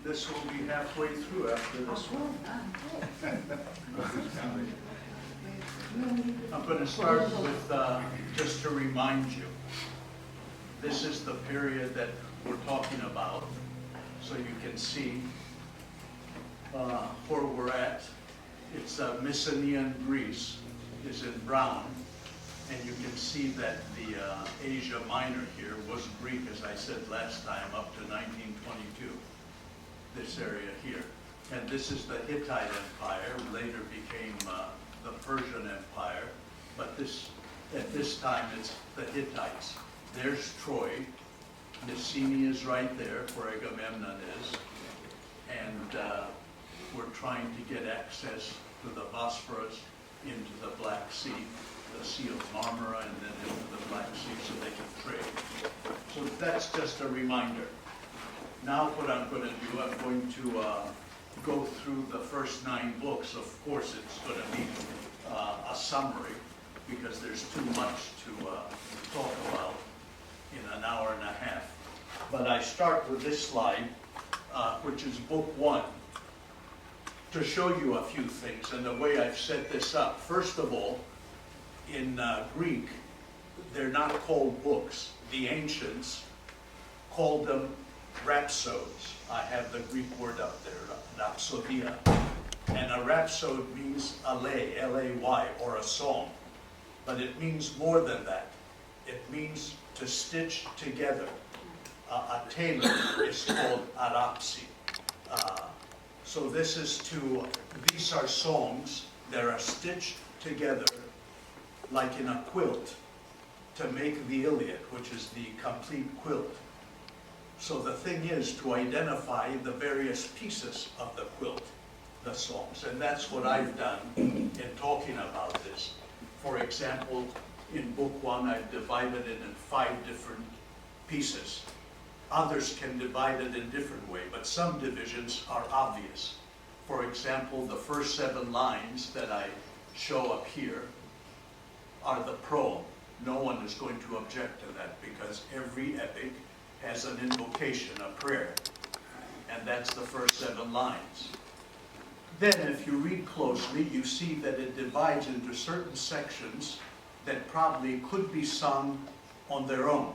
this will be halfway through after this one. I'm going to start with, just to remind you, this is the period that we're talking about, so you can see where we're at. It's Mycenaean Greece is in brown, and you can see that the Asia Minor here was Greek, as I said last time, up to 1922, this area here. And this is the Hittite Empire, later became the Persian Empire, but at this time it's the Hittites. There's Troy, Messene is right there, where Agamemnon is, and we're trying to get access to the Bosphorus, into the Black Sea, the Sea of Marmara, and then into the Black Sea so they can trade. So that's just a reminder. Now what I'm going to do, I'm going to go through the first 9 books. Of course, it's going to be a summary because there's too much to talk about in an hour and a half. But I start with this slide, which is book 1, to show you a few things and the way I've set this up. First of all, in Greek, they're not called books. The ancients called them rhapsodes. I have the Greek word up there, rhapsodia. And a rhapsode means a lay, L-A-Y, or a song. But it means more than that. It means to stitch together. A tailor is called arapsi. So this is these are songs that are stitched together like in a quilt to make the Iliad, which is the complete quilt. So the thing is to identify the various pieces of the quilt, the songs, and that's what I've done in talking about this. For example, in book 1, I've divided it in 5 different pieces. Others can divide it in different way, but some divisions are obvious. For example, the first 7 lines that I show up here are the proem. No one is going to object to that because every epic has an invocation, a prayer, and that's the first 7 lines. Then if you read closely, you see that it divides into certain sections that probably could be sung on their own.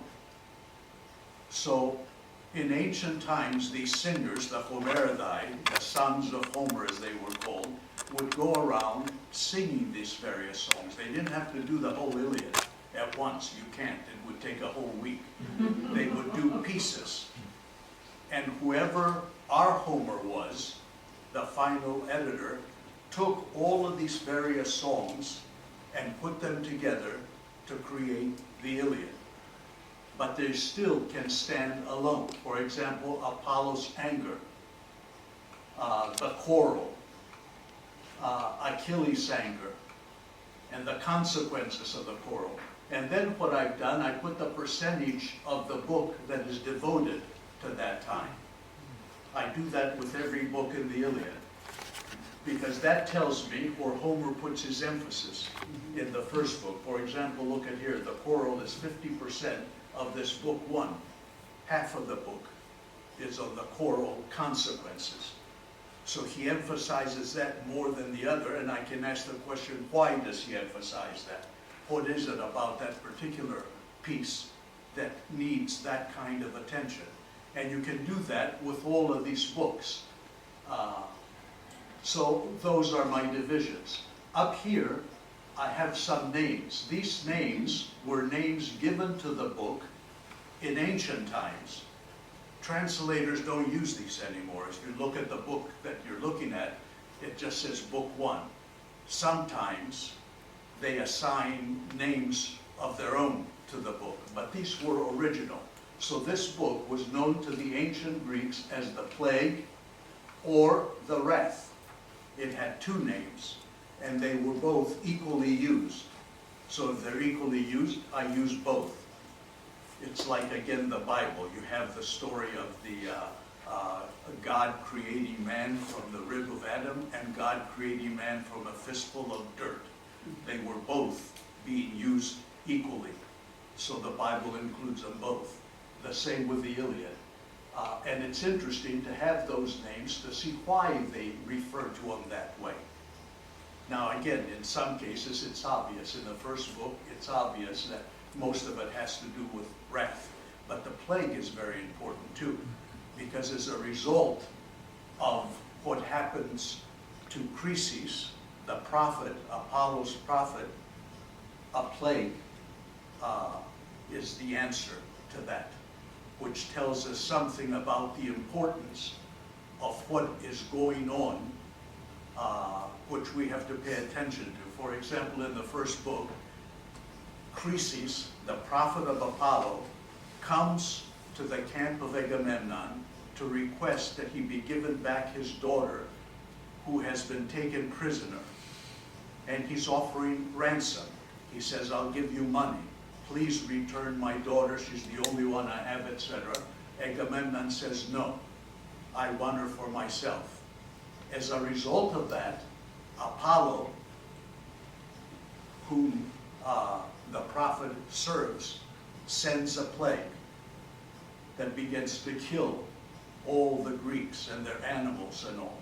So in ancient times, these singers, the Homeridae, the sons of Homer as they were called, would go around singing these various songs. They didn't have to do the whole Iliad at once. You can't. It would take a whole week. They would do pieces. And whoever our Homer was, the final editor, took all of these various songs and put them together to create the Iliad. But they still can stand alone. For example, Apollo's anger, the quarrel, Achilles' anger, and the consequences of the quarrel. And then what I've done, I put the percentage of the book that is devoted to that time. I do that with every book in the Iliad, because that tells me where Homer puts his emphasis in the first book. For example, look at here, the quarrel is 50% of this book 1. Half of the book is on the quarrel consequences. So he emphasizes that more than the other, and I can ask the question, why does he emphasize that? What is it about that particular piece that needs that kind of attention? And you can do that with all of these books. So those are my divisions. Up here, I have some names. These names were names given to the book in ancient times. Translators don't use these anymore. If you look at the book that you're looking at, it just says book 1. Sometimes they assign names of their own to the book, but these were original. So this book was known to the ancient Greeks as the plague or the wrath. It had 2 names, and they were both equally used. So if they're equally used, I use both. It's like, again, the Bible. You have the story of the God creating man from the rib of Adam and God creating man from a fistful of dirt. They were both being used equally. So the Bible includes them both. The same with the Iliad. And it's interesting to have those names to see why they refer to them that way. Now again, in some cases it's obvious. In the first book, it's obvious that most of it has to do with wrath. But the plague is very important too, because as a result of what happens to Chryses, the prophet, Apollo's prophet, a plague is the answer to that, which tells us something about the importance of what is going on, which we have to pay attention to. For example, in the first book, Chryses, the prophet of Apollo, comes to the camp of Agamemnon to request that he be given back his daughter, who has been taken prisoner. And he's offering ransom. He says, I'll give you money. Please return my daughter. She's the only one I have, etc. Agamemnon says, no, I want her for myself. As a result of that, Apollo, whom the prophet serves, sends a plague that begins to kill all the Greeks and their animals and all.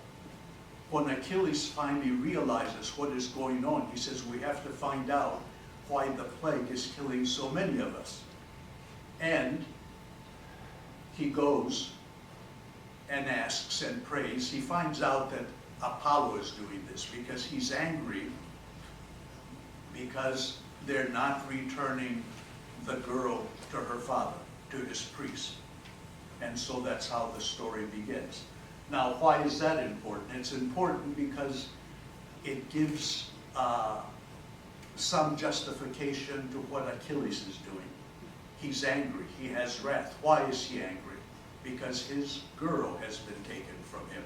When Achilles finally realizes what is going on, he says, we have to find out why the plague is killing so many of us. And he goes and asks and prays. He finds out that Apollo is doing this because he's angry because they're not returning the girl to her father, to his priest. And so that's how the story begins. Now, why is that important? It's important because it gives some justification to what Achilles is doing. He's angry. He has wrath. Why is he angry? Because his girl has been taken from him.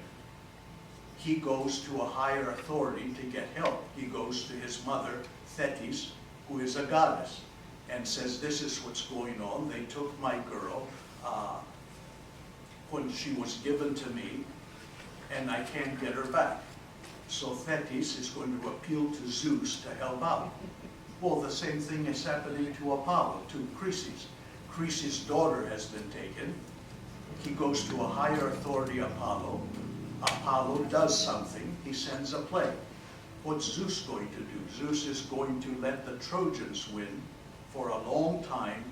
He goes to a higher authority to get help. He goes to his mother, Thetis, who is a goddess, and says, this is what's going on. They took my girl when she was given to me, and I can't get her back. So Thetis is going to appeal to Zeus to help out. Well, the same thing is happening to Apollo, to Chryses. Chryses' daughter has been taken. He goes to a higher authority, Apollo. Apollo does something. He sends a plague. What's Zeus going to do? Zeus is going to let the Trojans win for a long time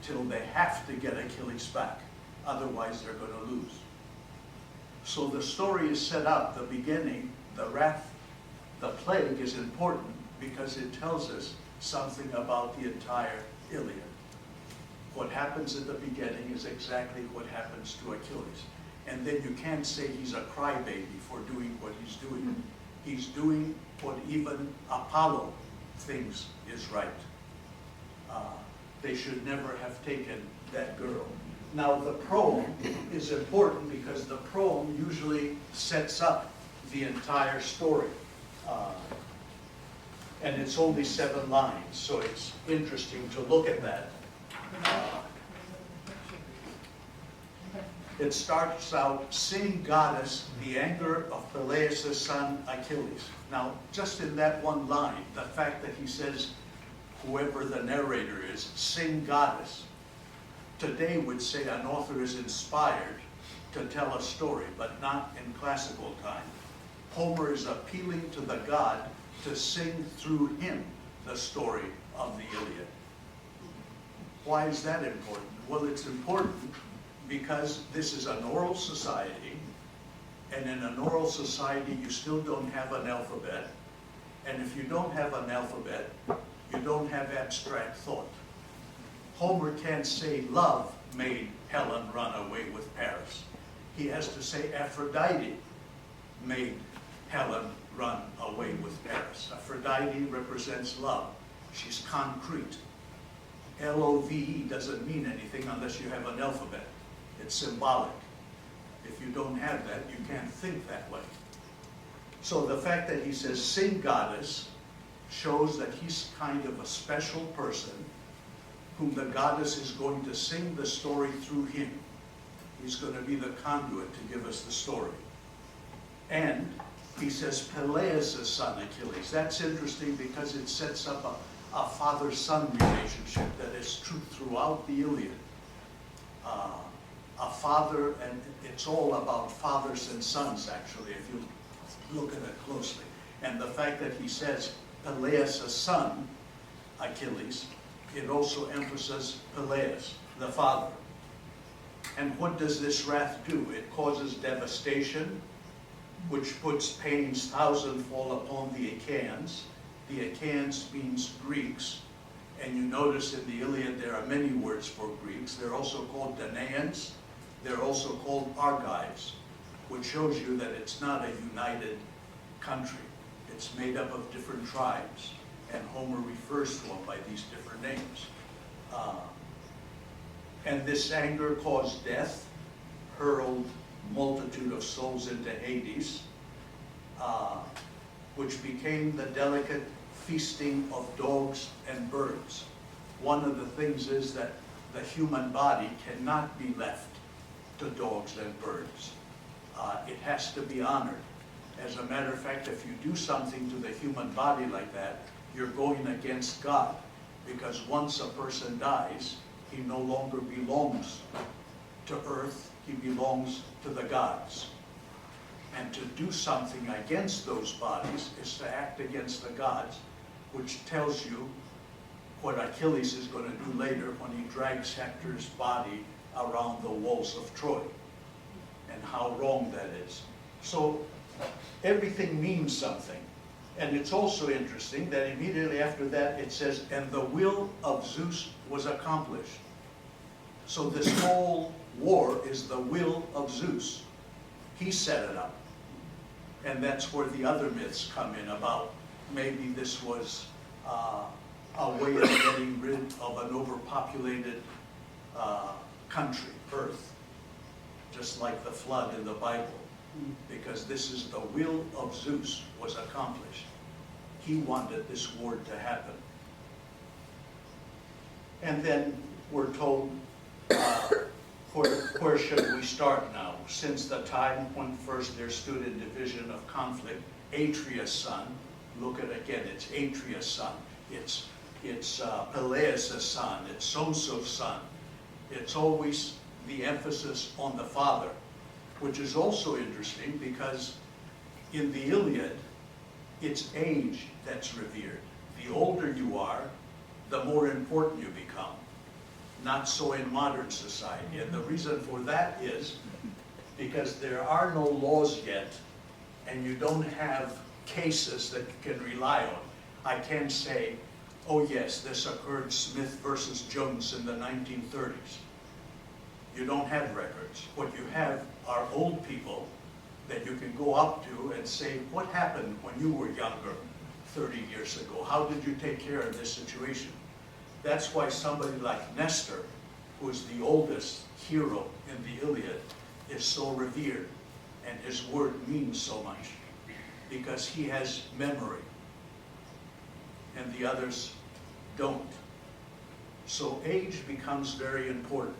till they have to get Achilles back. Otherwise, they're going to lose. So the story is set up, the beginning, the wrath, the plague is important because it tells us something about the entire Iliad. What happens at the beginning is exactly what happens to Achilles. And then you can't say he's a crybaby for doing what he's doing. He's doing what even Apollo thinks is right. They should never have taken that girl. Now the proem is important because the proem usually sets up the entire story. And it's only 7 lines, so it's interesting to look at that. It starts out, sing goddess, the anger of Peleus' son Achilles. Now, just in that one line, the fact that he says, whoever the narrator is, sing goddess, today would say an author is inspired to tell a story, but not in classical time. Homer is appealing to the god to sing through him the story of the Iliad. Why is that important? Well, it's important because this is an oral society, and in an oral society you still don't have an alphabet, and if you don't have an alphabet, you don't have abstract thought. Homer can't say love made Helen run away with Paris. He has to say Aphrodite made Helen run away with Paris. Aphrodite represents love. She's concrete. L-O-V-E doesn't mean anything unless you have an alphabet. It's symbolic. If you don't have that, you can't think that way. So the fact that he says sing goddess shows that he's kind of a special person whom the goddess is going to sing the story through him. He's going to be the conduit to give us the story. And he says Peleus' son Achilles. That's interesting because it sets up a father-son relationship that is true throughout the Iliad. A father, and it's all about fathers and sons, actually, if you look at it closely. And the fact that he says Peleus' son, Achilles, it also emphasizes Peleus, the father. And what does this wrath do? It causes devastation, which puts pains thousandfold upon the Achaeans. The Achaeans means Greeks. And you notice in the Iliad there are many words for Greeks. They're also called Danaans. They're also called Argives, which shows you that it's not a united country. It's made up of different tribes. And Homer refers to them by these different names. And this anger caused death, hurled multitude of souls into Hades, which became the delicate feasting of dogs and birds. One of the things is that the human body cannot be left to dogs and birds. It has to be honored. As a matter of fact, if you do something to the human body like that, you're going against God, because once a person dies, he no longer belongs to earth, he belongs to the gods. And to do something against those bodies is to act against the gods, which tells you what Achilles is going to do later when he drags Hector's body around the walls of Troy, and how wrong that is. So everything means something. And it's also interesting that immediately after that it says, and the will of Zeus was accomplished. So this whole war is the will of Zeus. He set it up. And that's where the other myths come in about maybe this was a way of getting rid of an overpopulated country, earth, just like the flood in the Bible, because this is the will of Zeus was accomplished. He wanted this war to happen. And then we're told, where should we start now? Since the time when first there stood a division of conflict, Atreus' son, look at again, it's Atreus' son, it's Peleus' son, it's Somson's son. It's always the emphasis on the father, which is also interesting because in the Iliad, it's age that's revered. The older you are, the more important you become. Not so in modern society. And the reason for that is because there are no laws yet, and you don't have cases that you can rely on. I can't say, oh yes, this occurred Smith versus Jones in the 1930s. You don't have records. What you have are old people that you can go up to and say, what happened when you were younger 30 years ago? How did you take care of this situation? That's why somebody like Nestor, who is the oldest hero in the Iliad, is so revered, and his word means so much, because he has memory, and the others don't. So age becomes very important.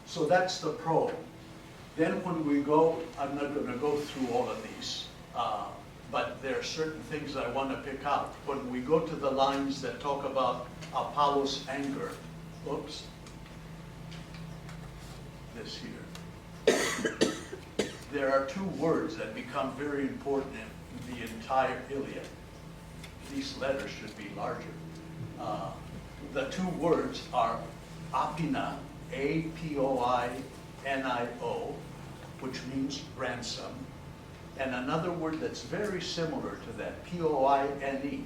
So that's the prologue. Then when we go, I'm not going to go through all of these, but there are certain things I want to pick out. When we go to the lines that talk about Apollo's anger, oops, this here. There are two words that become very important in the entire Iliad. These letters should be larger. The two words are apina, A-P-O-I-N-I-O, which means ransom, and another word that's very similar to that, P-O-I-N-E,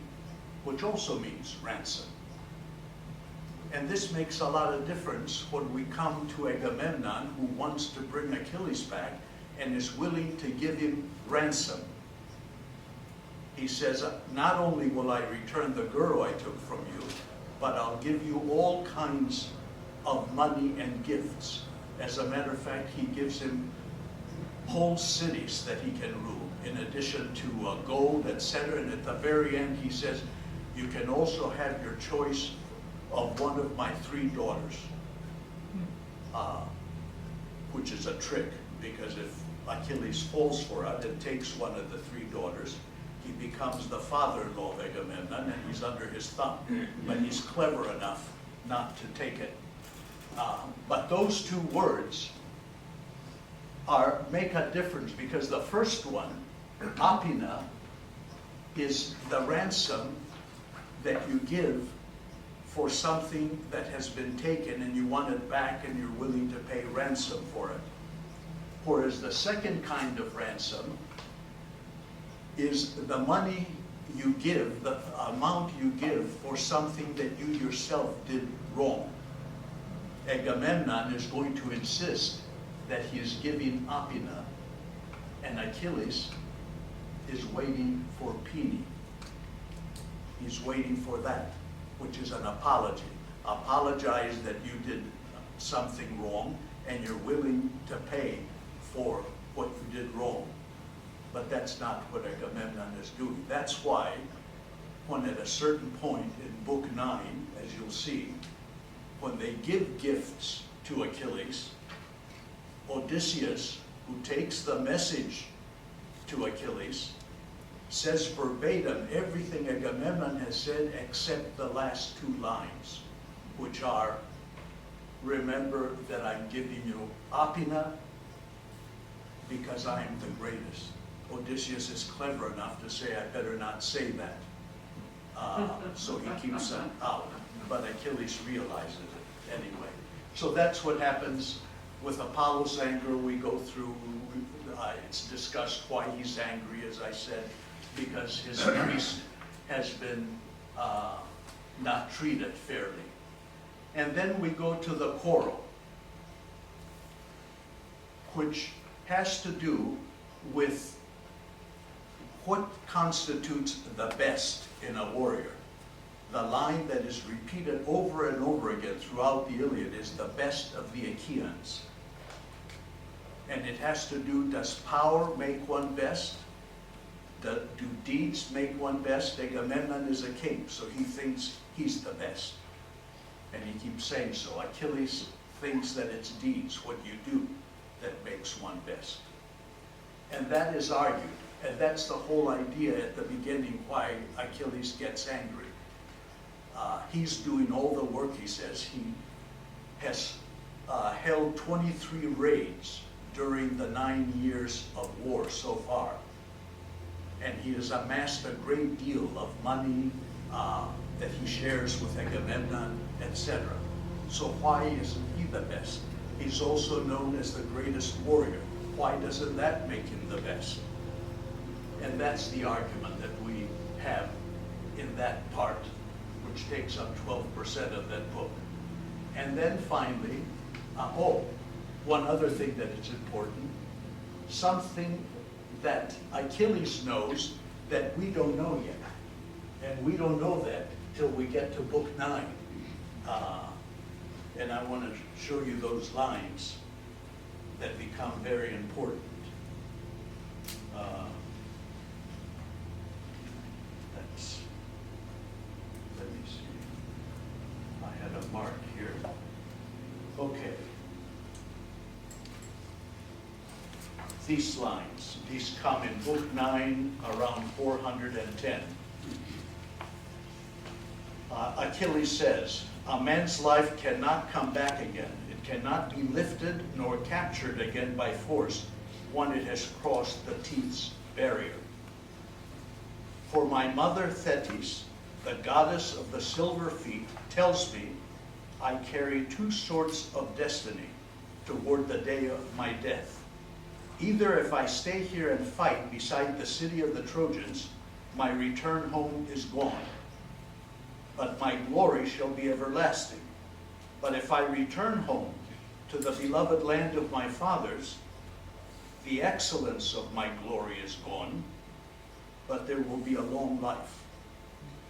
which also means ransom. And this makes a lot of difference when we come to Agamemnon, who wants to bring Achilles back and is willing to give him ransom. He says, not only will I return the girl I took from you, but I'll give you all kinds of money and gifts. As a matter of fact, he gives him whole cities that he can rule, in addition to gold, etc. And at the very end, he says, you can also have your choice of one of my 3 daughters, which is a trick, because if Achilles falls for it and takes one of the 3 daughters, he becomes the father-in-law of Agamemnon, and he's under his thumb. But he's clever enough not to take it. But those two words make a difference, because the first one, apina, is the ransom that you give for something that has been taken and you want it back and you're willing to pay ransom for it. Whereas the second kind of ransom is the money you give, the amount you give for something that you yourself did wrong. Agamemnon is going to insist that he is giving apina, and Achilles is waiting for pini. He's waiting for that, which is an apology. Apologize that you did something wrong and you're willing to pay for what you did wrong. But that's not what Agamemnon is doing. That's why when at a certain point in Book 9, as you'll see, when they give gifts to Achilles, Odysseus, who takes the message to Achilles, says verbatim everything Agamemnon has said except the last two lines, which are, remember that I'm giving you apina because I am the greatest. Odysseus is clever enough to say, I better not say that. So he keeps it out. But Achilles realizes it anyway. So that's what happens with Apollo's anger. We go through, it's discussed why he's angry, as I said, because his priest has been not treated fairly. And then we go to the quarrel, which has to do with what constitutes the best in a warrior. The line that is repeated over and over again throughout the Iliad is the best of the Achaeans. And it has to do, does power make one best? Do deeds make one best? Agamemnon is a king, so he thinks he's the best. And he keeps saying so. Achilles thinks that it's deeds, what you do, that makes one best. And that is argued. And that's the whole idea at the beginning why Achilles gets angry. He's doing all the work, he says. He has held 23 raids during the 9 years of war so far. And he has amassed a great deal of money that he shares with Agamemnon, etc. So why isn't he the best? He's also known as the greatest warrior. Why doesn't that make him the best? And that's the argument that we have in that part, which takes up 12% of that book. And then finally, one other thing that is important, something that Achilles knows that we don't know yet. And we don't know that till we get to Book 9. And I want to show you those lines that become very important. Let me see. I had a mark here. Okay. These lines, these come in Book 9, around 410. Achilles says, a man's life cannot come back again. It cannot be lifted nor captured again by force when it has crossed the teeth's barrier. For my mother Thetis, the goddess of the silver feet, tells me I carry two sorts of destiny toward the day of my death. Either if I stay here and fight beside the city of the Trojans, my return home is gone, but my glory shall be everlasting. But if I return home to the beloved land of my fathers, the excellence of my glory is gone, but there will be a long life.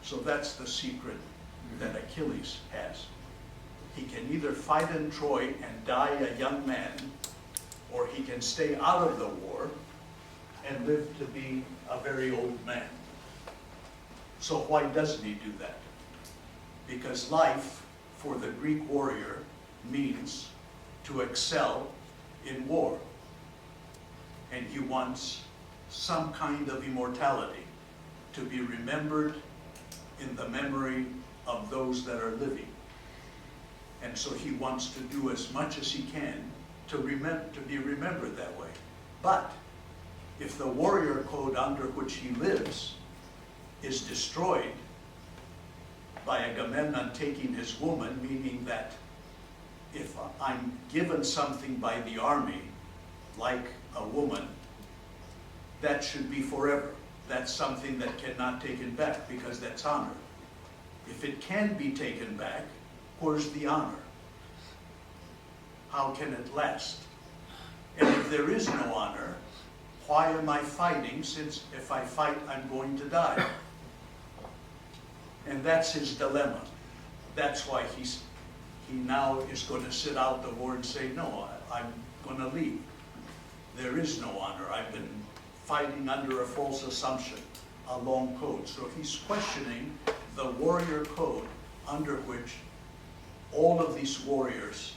So that's the secret that Achilles has. He can either fight in Troy and die a young man, or he can stay out of the war and live to be a very old man. So why doesn't he do that? Because life for the Greek warrior means to excel in war. And he wants some kind of immortality, to be remembered in the memory of those that are living. And so he wants to do as much as he can to be remembered that way. But if the warrior code under which he lives is destroyed by Agamemnon taking his woman, meaning that if I'm given something by the army, like a woman, that should be forever. That's something that cannot be taken back because that's honor. If it can be taken back, where's the honor? How can it last? And if there is no honor, why am I fighting, since if I fight, I'm going to die? And that's his dilemma. That's why he now is going to sit out the war and say, no, I'm going to leave. There is no honor. I've been fighting under a false assumption, a long code. So he's questioning the warrior code under which all of these warriors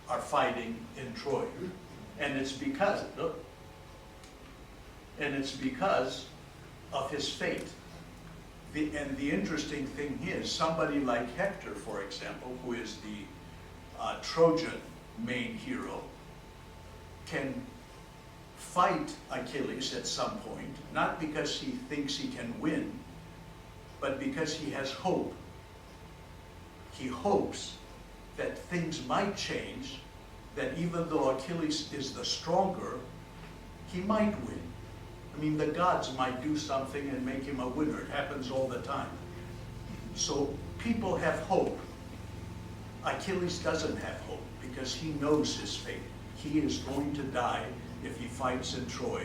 are fighting in Troy. And it's because, of his fate. And the interesting thing is, somebody like Hector, for example, who is the Trojan main hero, can fight Achilles at some point, not because he thinks he can win, but because he has hope. He hopes that things might change, that even though Achilles is the stronger, he might win. I mean, the gods might do something and make him a winner. It happens all the time. So people have hope. Achilles doesn't have hope because he knows his fate. He is going to die if he fights in Troy,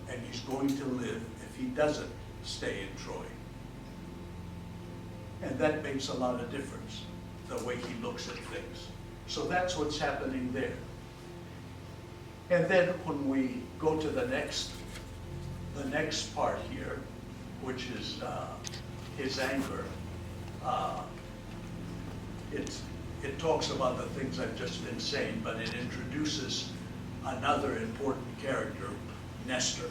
and he's going to live if he doesn't stay in Troy. And that makes a lot of difference, the way he looks at things. So that's what's happening there. And then when we go to the next part here, which is his anger, it talks about the things I've just been saying, but it introduces another important character, Nestor.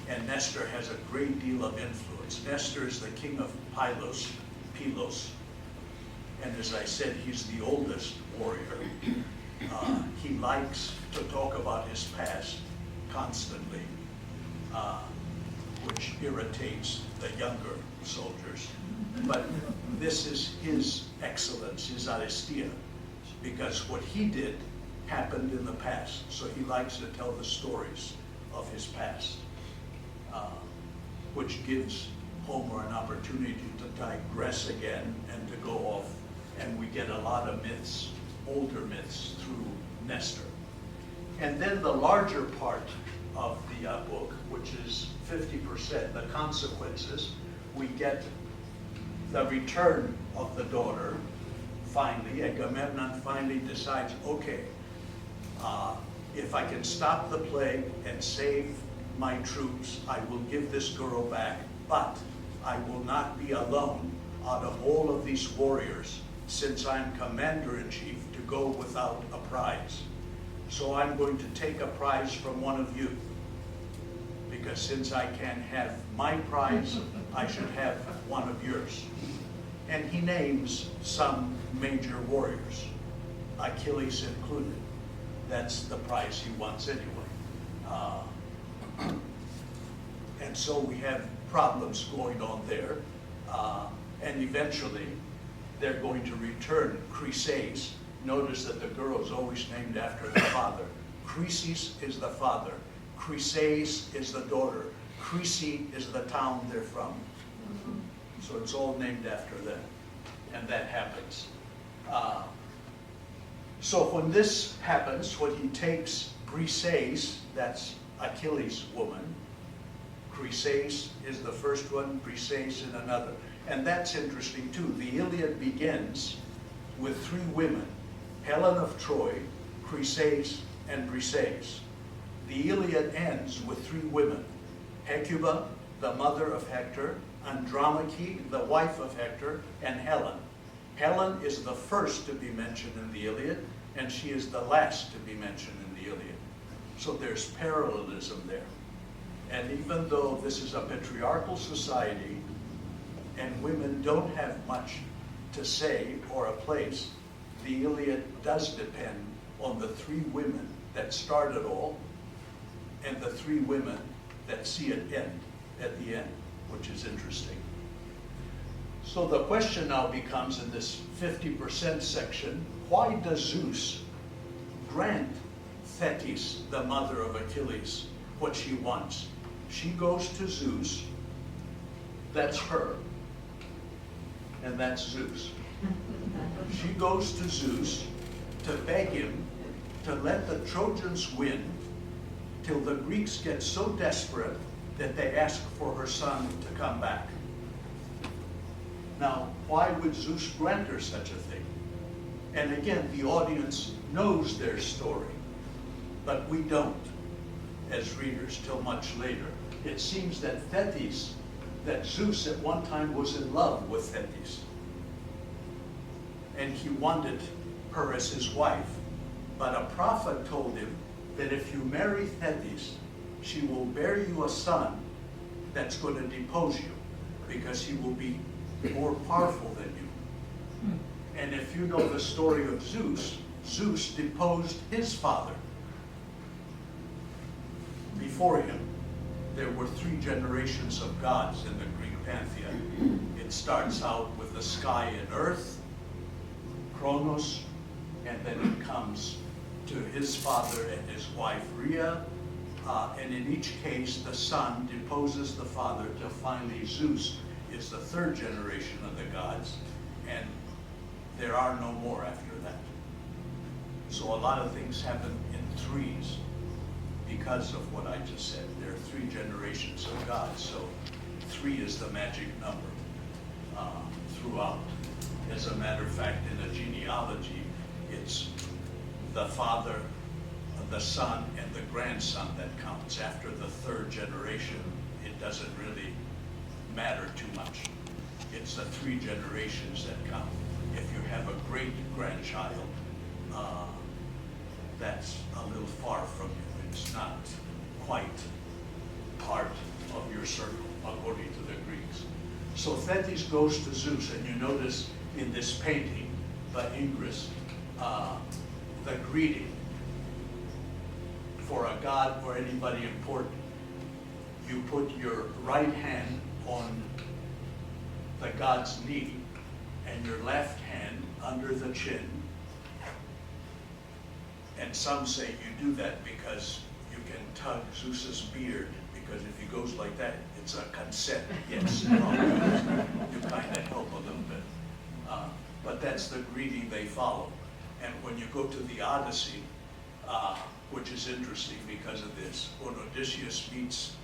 And Nestor has a great deal of influence. Nestor is the king of Pylos. And as I said, he's the oldest warrior. He likes to talk about his past constantly, which irritates the younger soldiers. But this is his excellence, his aristia, because what he did happened in the past. So he likes to tell the stories of his past, which gives Homer an opportunity to digress again and to go off. And we get a lot of myths, older myths, through Nestor. And then the larger part of the book, which is 50%, the consequences, we get the return of the daughter. Finally, Agamemnon finally decides, okay, if I can stop the plague and save my troops, I will give this girl back, but I will not be alone out of all of these warriors, since I'm commander-in-chief, to go without a prize. So I'm going to take a prize from one of you, because since I can't have my prize, I should have one of yours. And he names some major warriors, Achilles included. That's the prize he wants anyway. And so we have problems going on there. And eventually, they're going to return Chryses. Notice that the girl is always named after the father. Chryses is the father. Chryses is the daughter. Chryse is the town they're from. So it's all named after them. And that happens. So when this happens, when he takes Briseis, that's Achilles' woman, Chryses is the first one, Briseis in another. And that's interesting too. The Iliad begins with three women, Helen of Troy, Chryses, and Briseis. The Iliad ends with three women, Hecuba, the mother of Hector, Andromache, the wife of Hector, and Helen. Helen is the first to be mentioned in the Iliad, and she is the last to be mentioned in the Iliad. So there's parallelism there. And even though this is a patriarchal society, and women don't have much to say or a place, the Iliad does depend on the three women that start it all and the three women that see it end at the end, which is interesting. So the question now becomes in this 50% section, why does Zeus grant Thetis, the mother of Achilles, what she wants? She goes to Zeus, that's her, and that's Zeus. She goes to Zeus to beg him to let the Trojans win till the Greeks get so desperate that they ask for her son to come back. Now, why would Zeus grant her such a thing? And again, the audience knows their story, but we don't, as readers, till much later. It seems that Thetis, that Zeus at one time was in love with Thetis, and he wanted her as his wife. But a prophet told him that if you marry Thetis, she will bear you a son that's going to depose you, because he will be more powerful than you. And if you know the story of Zeus, Zeus deposed his father. Before him, there were three generations of gods in the Greek pantheon. It starts out with the sky and earth, Kronos, and then it comes to his father and his wife Rhea, and in each case the son deposes the father till finally Zeus is the third generation of the gods, and there are no more after that. So a lot of things happen in threes because of what I just said. There are three generations of gods, so three is the magic number throughout. As a matter of fact, in a genealogy, it's the father, the son, and the grandson that counts. After the third generation, it doesn't really matter too much. It's the three generations that count. If you have a great-grandchild, that's a little far from you. It's not quite part of your circle, according to the Greeks. So Thetis goes to Zeus, and you notice in this painting by Ingres, the greeting for a god or anybody important. You put your right hand on the god's knee and your left hand under the chin. And some say you do that because you can tug Zeus's beard, because if he goes like that, it's a consent. Yes, you kind of help a little bit. But that's the greeting they follow. And when you go to the Odyssey, which is interesting because of this, when Odysseus meets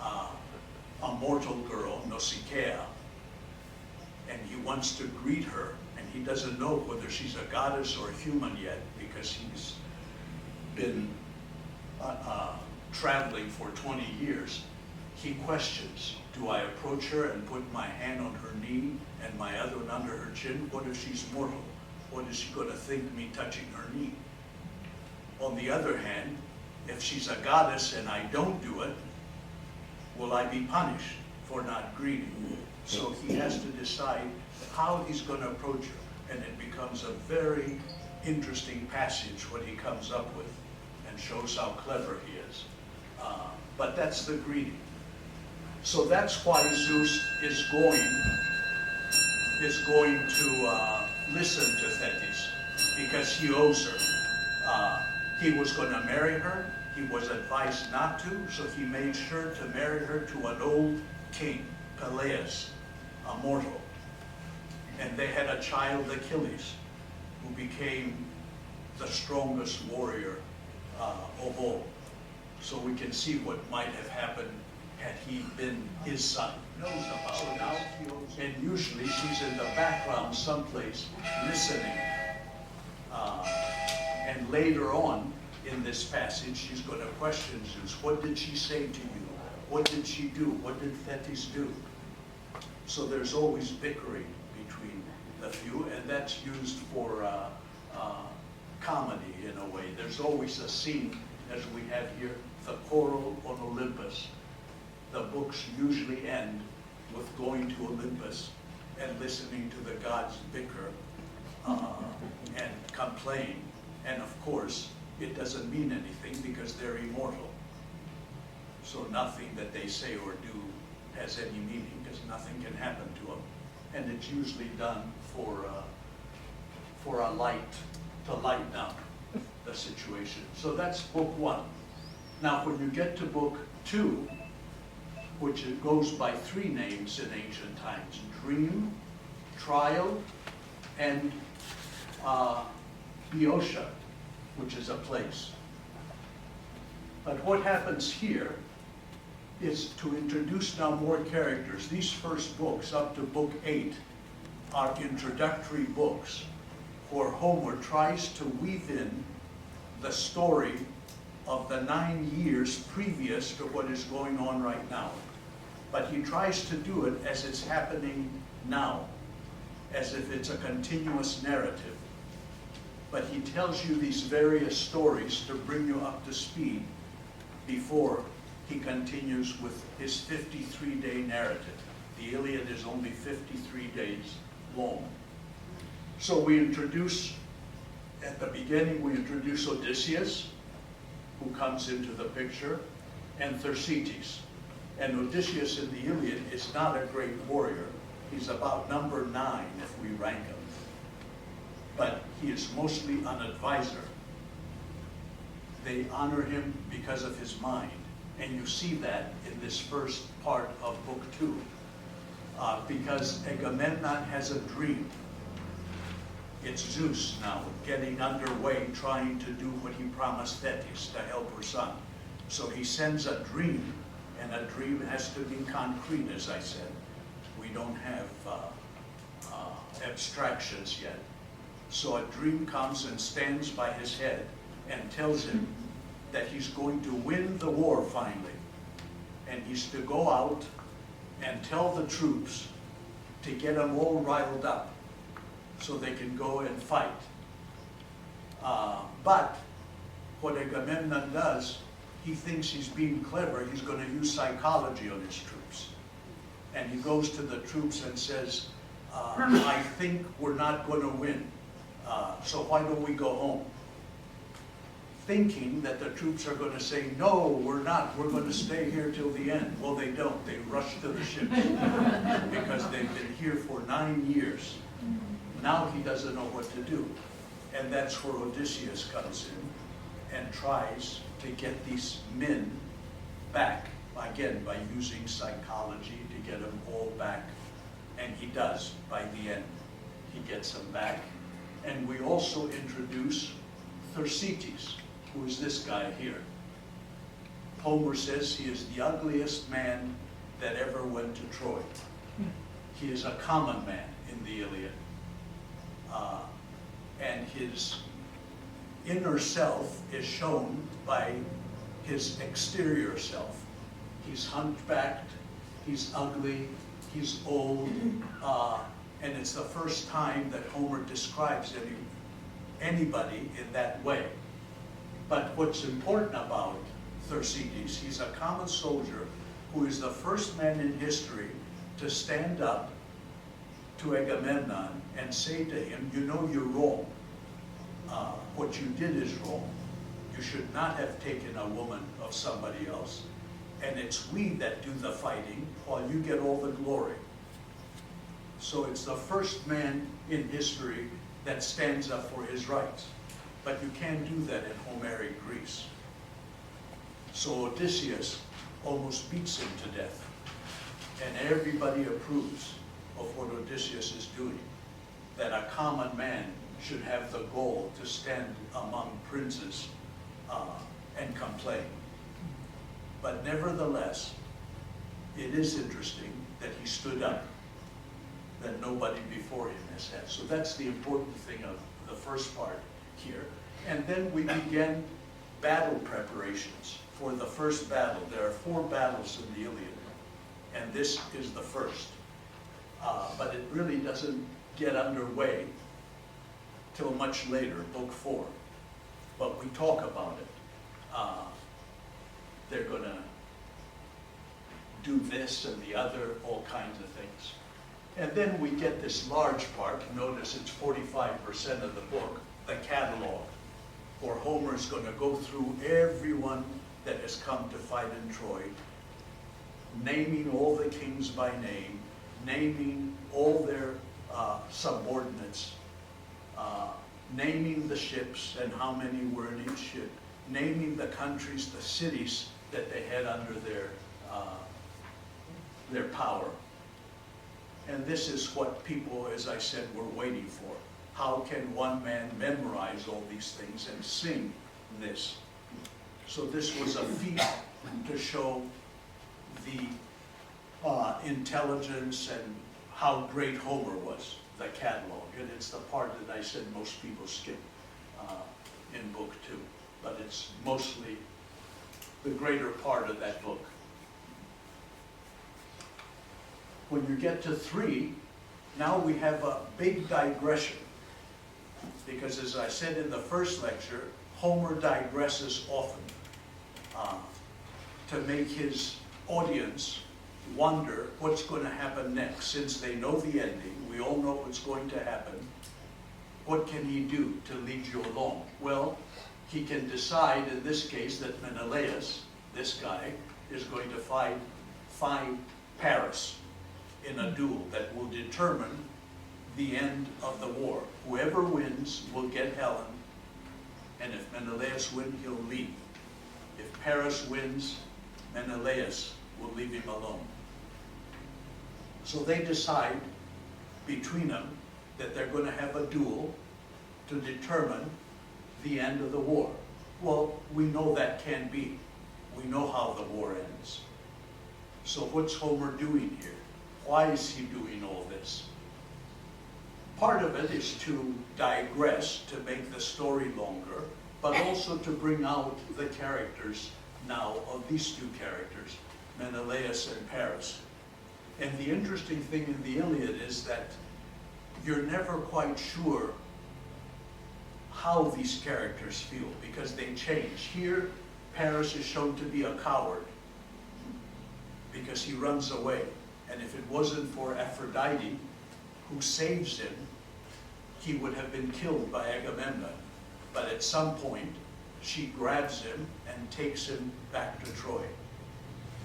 a mortal girl, Nausicaa, and he wants to greet her, and he doesn't know whether she's a goddess or a human yet, because he's been traveling for 20 years. He questions, do I approach her and put my hand on her knee and my other one under her chin? What if she's mortal? What is she going to think me touching her knee? On the other hand, if she's a goddess and I don't do it, will I be punished for not greeting? So he has to decide how he's going to approach her. And it becomes a very interesting passage what he comes up with, and shows how clever he is. But that's the greeting. So that's why Zeus is going to listen to Thetis, because he owes her. He was going to marry her. He was advised not to, so he made sure to marry her to an old king, Peleus, a mortal. And they had a child, Achilles, who became the strongest warrior of all. So we can see what might have happened had he been his son. Knows about it. And usually she's in the background someplace listening. And later on in this passage, she's going to question Zeus. What did she say to you? What did she do? What did Thetis do? So there's always bickering between the few, and that's used for comedy in a way. There's always a scene, as we have here, the quarrel on Olympus. The books usually end with going to Olympus and listening to the gods bicker and complain. And of course, it doesn't mean anything because they're immortal. So nothing that they say or do has any meaning because nothing can happen to them. And it's usually done for a light, to lighten up the situation. So that's book 1. Now when you get to book 2, which it goes by 3 names in ancient times: Dream, Trial, and Boeotia, which is a place. But what happens here is to introduce now more characters. These first books, up to book 8, are introductory books where Homer tries to weave in the story of the 9 years previous to what is going on right now. But he tries to do it as it's happening now, as if it's a continuous narrative. But he tells you these various stories to bring you up to speed before he continues with his 53-day narrative. The Iliad is only 53 days long. So we introduce, at the beginning, we introduce Odysseus, who comes into the picture, and Thersites. And Odysseus in the Iliad is not a great warrior. He's about number 9 if we rank him. But he is mostly an advisor. They honor him because of his mind. And you see that in this first part of book 2. Because Agamemnon has a dream. It's Zeus now getting underway, trying to do what he promised Thetis to help her son. So he sends a dream, and a dream has to be concrete, as I said. We don't have abstractions yet. So a dream comes and stands by his head and tells him that he's going to win the war finally. And he's to go out and tell the troops to get them all riled up so they can go and fight. But what Agamemnon does, he thinks he's being clever. He's going to use psychology on his troops. And he goes to the troops and says, I think we're not going to win. So why don't we go home? Thinking that the troops are going to say, no, we're not. We're going to stay here till the end. Well, they don't. They rush to the ships because they've been here for 9 years. Now he doesn't know what to do. And that's where Odysseus comes in and tries to get these men back, again, by using psychology to get them all back. And he does by the end. He gets them back. And we also introduce Thersites, who is this guy here. Homer says he is the ugliest man that ever went to Troy. He is a common man in the Iliad. And his inner self is shown by his exterior self. He's hunchbacked, he's ugly, he's old, and it's the first time that Homer describes anybody in that way. But what's important about Thersites, he's a common soldier who is the first man in history to stand up to Agamemnon and say to him, you know you're wrong. What you did is wrong. You should not have taken a woman of somebody else. And it's we that do the fighting while you get all the glory. So it's the first man in history that stands up for his rights. But you can't do that in Homeric Greece. So Odysseus almost beats him to death. And everybody approves of what Odysseus is doing. That a common man should have the goal to stand among princes and complain. But nevertheless, it is interesting that he stood up, that nobody before him has had. So that's the important thing of the first part here. And then we begin battle preparations for the first battle. There are 4 battles in the Iliad, and this is the first. But it really doesn't get underway till much later, book 4. But we talk about it. They're going to do this and the other, all kinds of things. And then we get this large part, notice it's 45% of the book, the catalog, where Homer's going to go through everyone that has come to fight in Troy, naming all the kings by name, naming all their subordinates, naming the ships and how many were in each ship, naming the countries, the cities that they had under their power. And this is what people, as I said, were waiting for. How can one man memorize all these things and sing this? So this was a feat to show the intelligence and how great Homer was, the catalog. And it's the part that I said most people skip in book 2. But it's mostly the greater part of that book. When you get to 3, now we have a big digression. Because as I said in the first lecture, Homer digresses often to make his audience wonder what's going to happen next. Since they know the ending, we all know what's going to happen. What can he do to lead you along? Well, he can decide in this case that Menelaus, this guy, is going to fight Paris in a duel that will determine the end of the war. Whoever wins will get Helen, and if Menelaus wins, he'll leave. If Paris wins, Menelaus will leave him alone. So they decide between them that they're going to have a duel to determine the end of the war. Well, we know that can't be. We know how the war ends. So what's Homer doing here? Why is he doing all this? Part of it is to digress, to make the story longer, but also to bring out the characters now of these two characters, Menelaus and Paris. And the interesting thing in the Iliad is that you're never quite sure how these characters feel, because they change. Here, Paris is shown to be a coward because he runs away. And if it wasn't for Aphrodite, who saves him, he would have been killed by Agamemnon. But at some point, she grabs him and takes him back to Troy.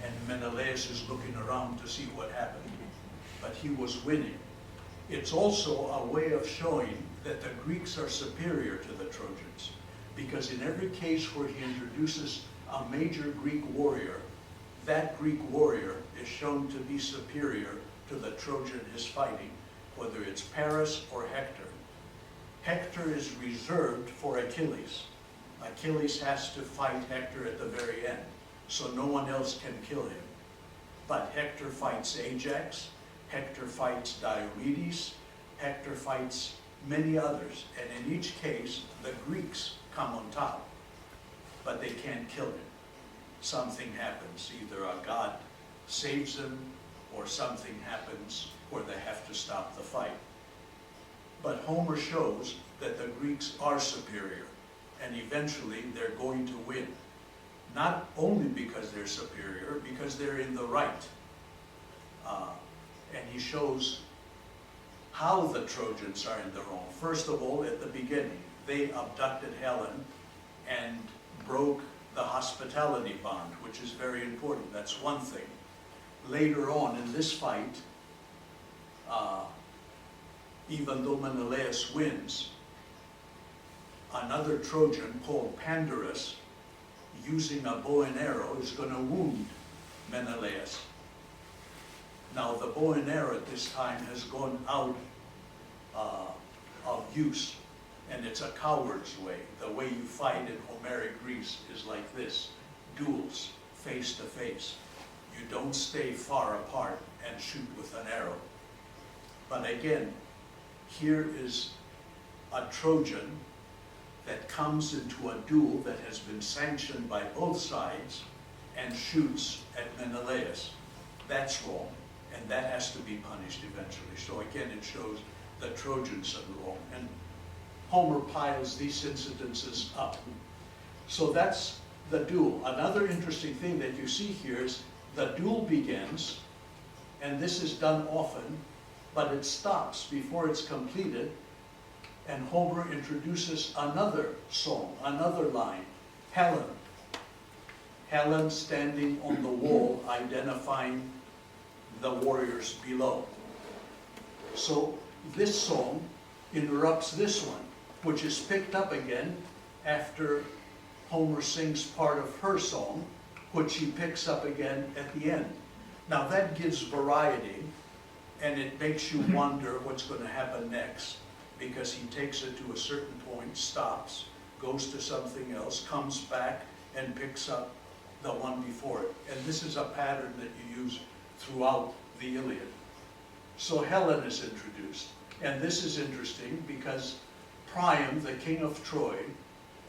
And Menelaus is looking around to see what happened. But he was winning. It's also a way of showing that the Greeks are superior to the Trojans. Because in every case where he introduces a major Greek warrior, that Greek warrior is shown to be superior to the Trojan is fighting, whether it's Paris or Hector. Hector is reserved for Achilles. Achilles has to fight Hector at the very end, so no one else can kill him. But Hector fights Ajax, Hector fights Diomedes, Hector fights many others, and in each case, the Greeks come on top, but they can't kill him. Something happens, either a god saves him, or something happens where they have to stop the fight. But Homer shows that the Greeks are superior, and eventually they're going to win. Not only because they're superior, because they're in the right. And he shows how the Trojans are in the wrong. First of all, at the beginning, they abducted Helen and broke the hospitality bond, which is very important. That's one thing. Later on in this fight, even though Menelaus wins, another Trojan called Pandarus, using a bow and arrow, is going to wound Menelaus. Now the bow and arrow at this time has gone out of use, and it's a coward's way. The way you fight in Homeric Greece is like this: duels, face to face. You don't stay far apart and shoot with an arrow. But again, here is a Trojan that comes into a duel that has been sanctioned by both sides and shoots at Menelaus. That's wrong, and that has to be punished eventually. So again, it shows the Trojans are wrong. And Homer piles these incidences up. So that's the duel. Another interesting thing that you see here is the duel begins, and this is done often, but it stops before it's completed, and Homer introduces another song, another line, Helen. Helen standing on the wall, identifying the warriors below. So this song interrupts this one, which is picked up again after Homer sings part of her song, which he picks up again at the end. Now that gives variety, and it makes you wonder what's going to happen next, because he takes it to a certain point, stops, goes to something else, comes back, and picks up the one before it. And this is a pattern that you use throughout the Iliad. So Helen is introduced, and this is interesting because Priam, the king of Troy,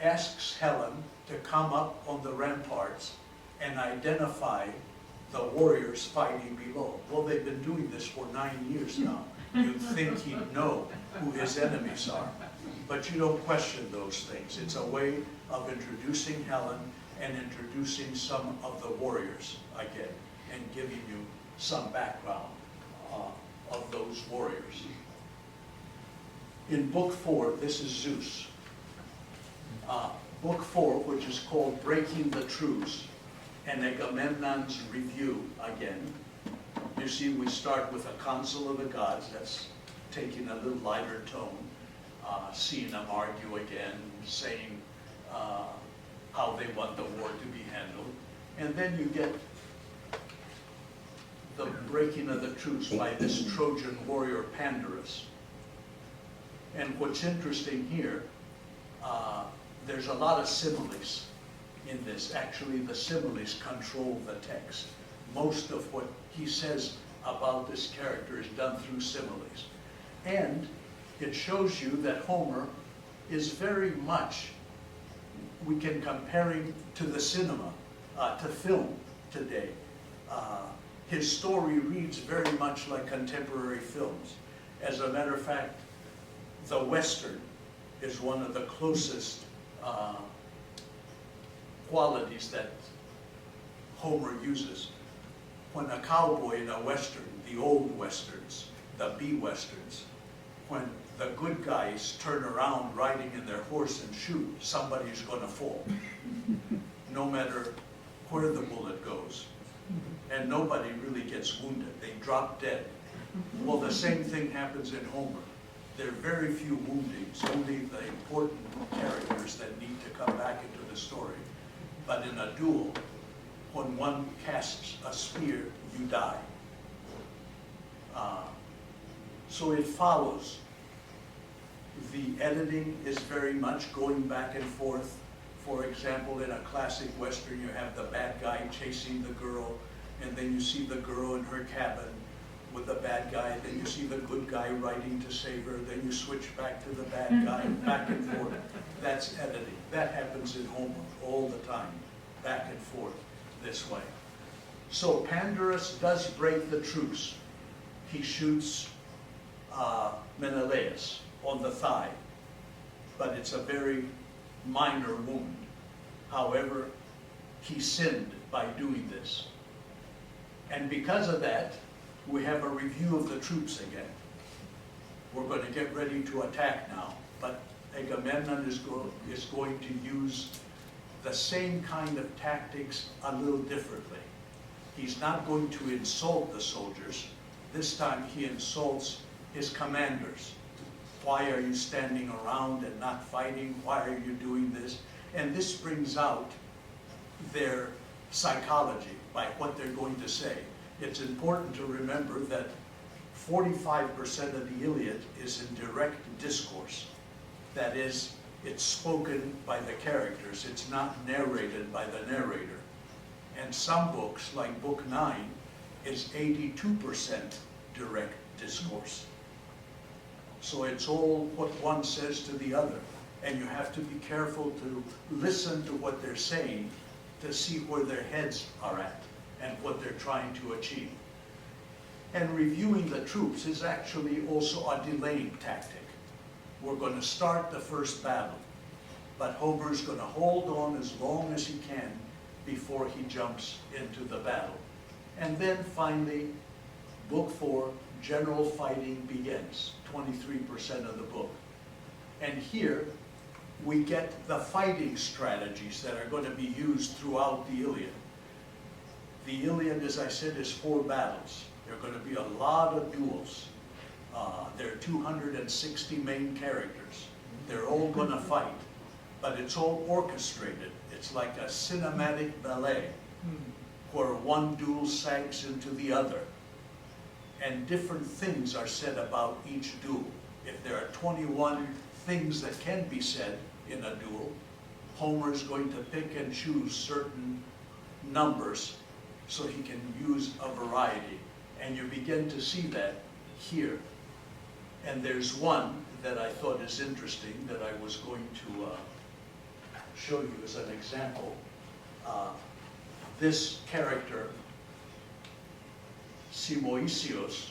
asks Helen to come up on the ramparts and identify the warriors fighting below. Well, they've been doing this for 9 years now. You'd think he'd know who his enemies are. But you don't question those things. It's a way of introducing Helen and introducing some of the warriors again, and giving you some background of those warriors. In Book 4, this is Zeus. Book 4, which is called Breaking the Truce, and Agamemnon's Review again. You see, we start with a council of the gods, that's taking a little lighter tone, seeing them argue again, saying how they want the war to be handled. And then you get the breaking of the truce by this Trojan warrior Pandarus. And what's interesting here, there's a lot of similes in this. Actually, the similes control the text. Most of what he says about this character is done through similes. And it shows you that Homer is very much, we can compare him to the cinema, to film today. His story reads very much like contemporary films. As a matter of fact, the Western is one of the closest qualities that Homer uses. When a cowboy in a Western, the old Westerns, the B-Westerns, when the good guys turn around riding in their horse and shoot, somebody's going to fall, no matter where the bullet goes. And nobody really gets wounded. They drop dead. Well, the same thing happens in Homer. There are very few woundings, only the important characters that need to come back into the story. But in a duel, when one casts a spear, you die. So it follows. The editing is very much going back and forth. For example, in a classic Western, you have the bad guy chasing the girl, and then you see the girl in her cabin with the bad guy, then you see the good guy riding to save her, then you switch back to the bad guy, back and forth. That's editing. That happens in Homer all the time, back and forth this way. So Pandarus does break the truce. He shoots Menelaus on the thigh, but it's a very minor wound. However, he sinned by doing this. And because of that, we have a review of the troops again. We're going to get ready to attack now, but Agamemnon is going to use the same kind of tactics a little differently. He's not going to insult the soldiers. This time he insults his commanders. Why are you standing around and not fighting? Why are you doing this? And this brings out their psychology by what they're going to say. It's important to remember that 45% of the Iliad is in direct discourse. That is, it's spoken by the characters. It's not narrated by the narrator. And some books, like Book 9, is 82% direct discourse. So it's all what one says to the other. And you have to be careful to listen to what they're saying to see where their heads are at and what they're trying to achieve. And reviewing the troops is actually also a delaying tactic. We're going to start the first battle, but Homer's going to hold on as long as he can before he jumps into the battle. And then finally, Book 4, general fighting begins, 23% of the book. And here we get the fighting strategies that are going to be used throughout the Iliad. The Iliad, as I said, is 4 battles. There are going to be a lot of duels. There are 260 main characters. They're all going to fight, but it's all orchestrated. It's like a cinematic ballet where one duel sags into the other. And different things are said about each duel. If there are 21 things that can be said in a duel, Homer is going to pick and choose certain numbers so he can use a variety. And you begin to see that here. And there's one that I thought is interesting that I was going to show you as an example. This character, Simoisios,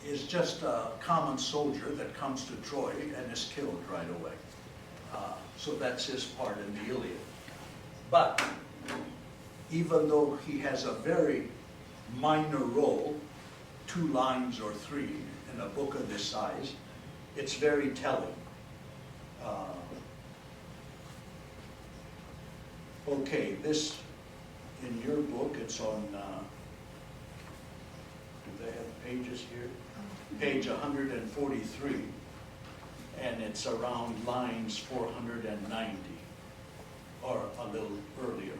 is just a common soldier that comes to Troy and is killed right away. So that's his part in the Iliad. But even though he has a very minor role, 2 lines or 3 in a book of this size, it's very telling. Okay, this, in your book, it's on, do they have pages here? Page 143, and it's around lines 490, or a little earlier,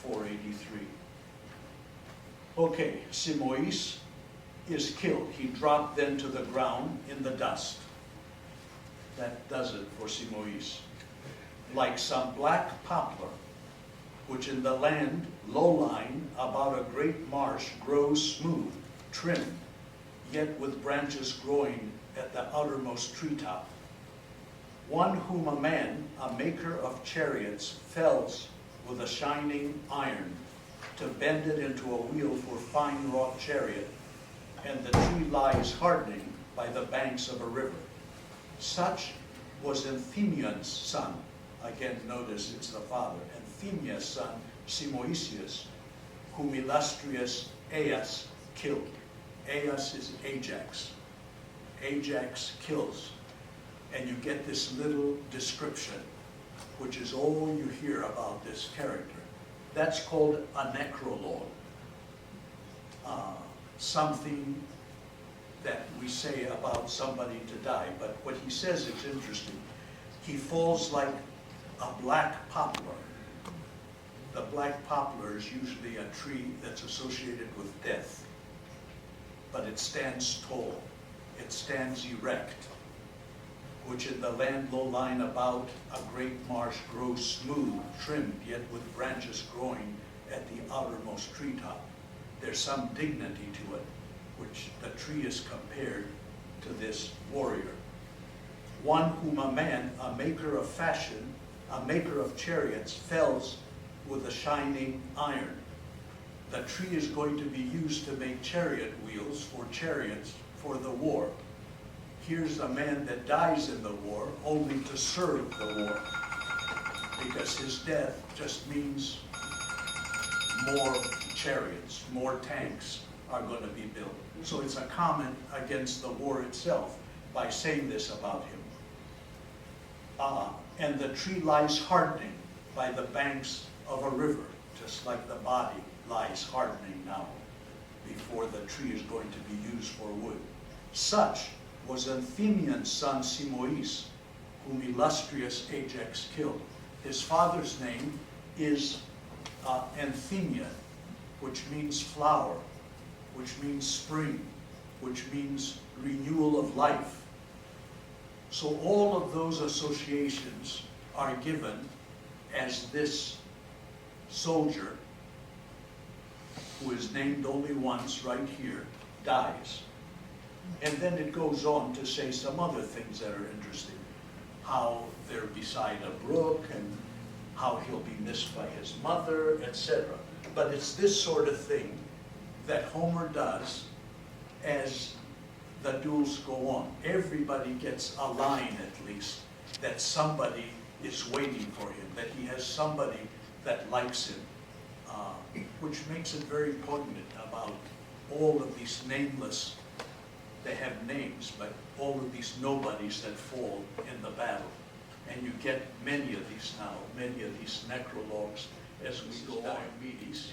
483. Okay, Simois is killed. He dropped then to the ground in the dust. That does it for Simois. Like some black poplar, which in the land low-lying about a great marsh grows smooth, trimmed, yet with branches growing at the outermost treetop. One whom a man, a maker of chariots, fells with a shining iron to bend it into a wheel for fine wrought chariot, and the tree lies hardening by the banks of a river. Such was Enthymion's son. Again, notice it's the father. Enthymion's son, Simoisius, whom illustrious Aias killed. Aias is Ajax. Ajax kills. And you get this little description, which is all you hear about this character. That's called a necrologue. Something that we say about somebody to die. But what he says is interesting. He falls like a black poplar. The black poplar is usually a tree that's associated with death. But it stands tall. It stands erect, which in the land low-lying about a great marsh grows smooth, trimmed, yet with branches growing at the outermost treetop. There's some dignity to it, which the tree is compared to this warrior. One whom a man, a maker of fashion, a maker of chariots, fells with a shining iron. The tree is going to be used to make chariot wheels for chariots for the war. Here's a man that dies in the war only to serve the war, because his death just means more chariots, more tanks are going to be built. So it's a comment against the war itself by saying this about him. And the tree lies hardening by the banks of a river, just like the body lies hardening now before the tree is going to be used for wood. Such was Enthymion's son Simois, whom illustrious Ajax killed. His father's name is Enthymia, which means flower, which means spring, which means renewal of life. So all of those associations are given as this soldier, who is named only once right here, dies. And then it goes on to say some other things that are interesting. How they're beside a brook, and how he'll be missed by his mother, etc. But it's this sort of thing that Homer does as the duels go on. Everybody gets a line, at least, that somebody is waiting for him, that he has somebody that likes him, which makes it very poignant about all of these nameless, they have names, but all of these nobodies that fall in the battle. And you get many of these now, many of these necrologues as we go on. Diomedes,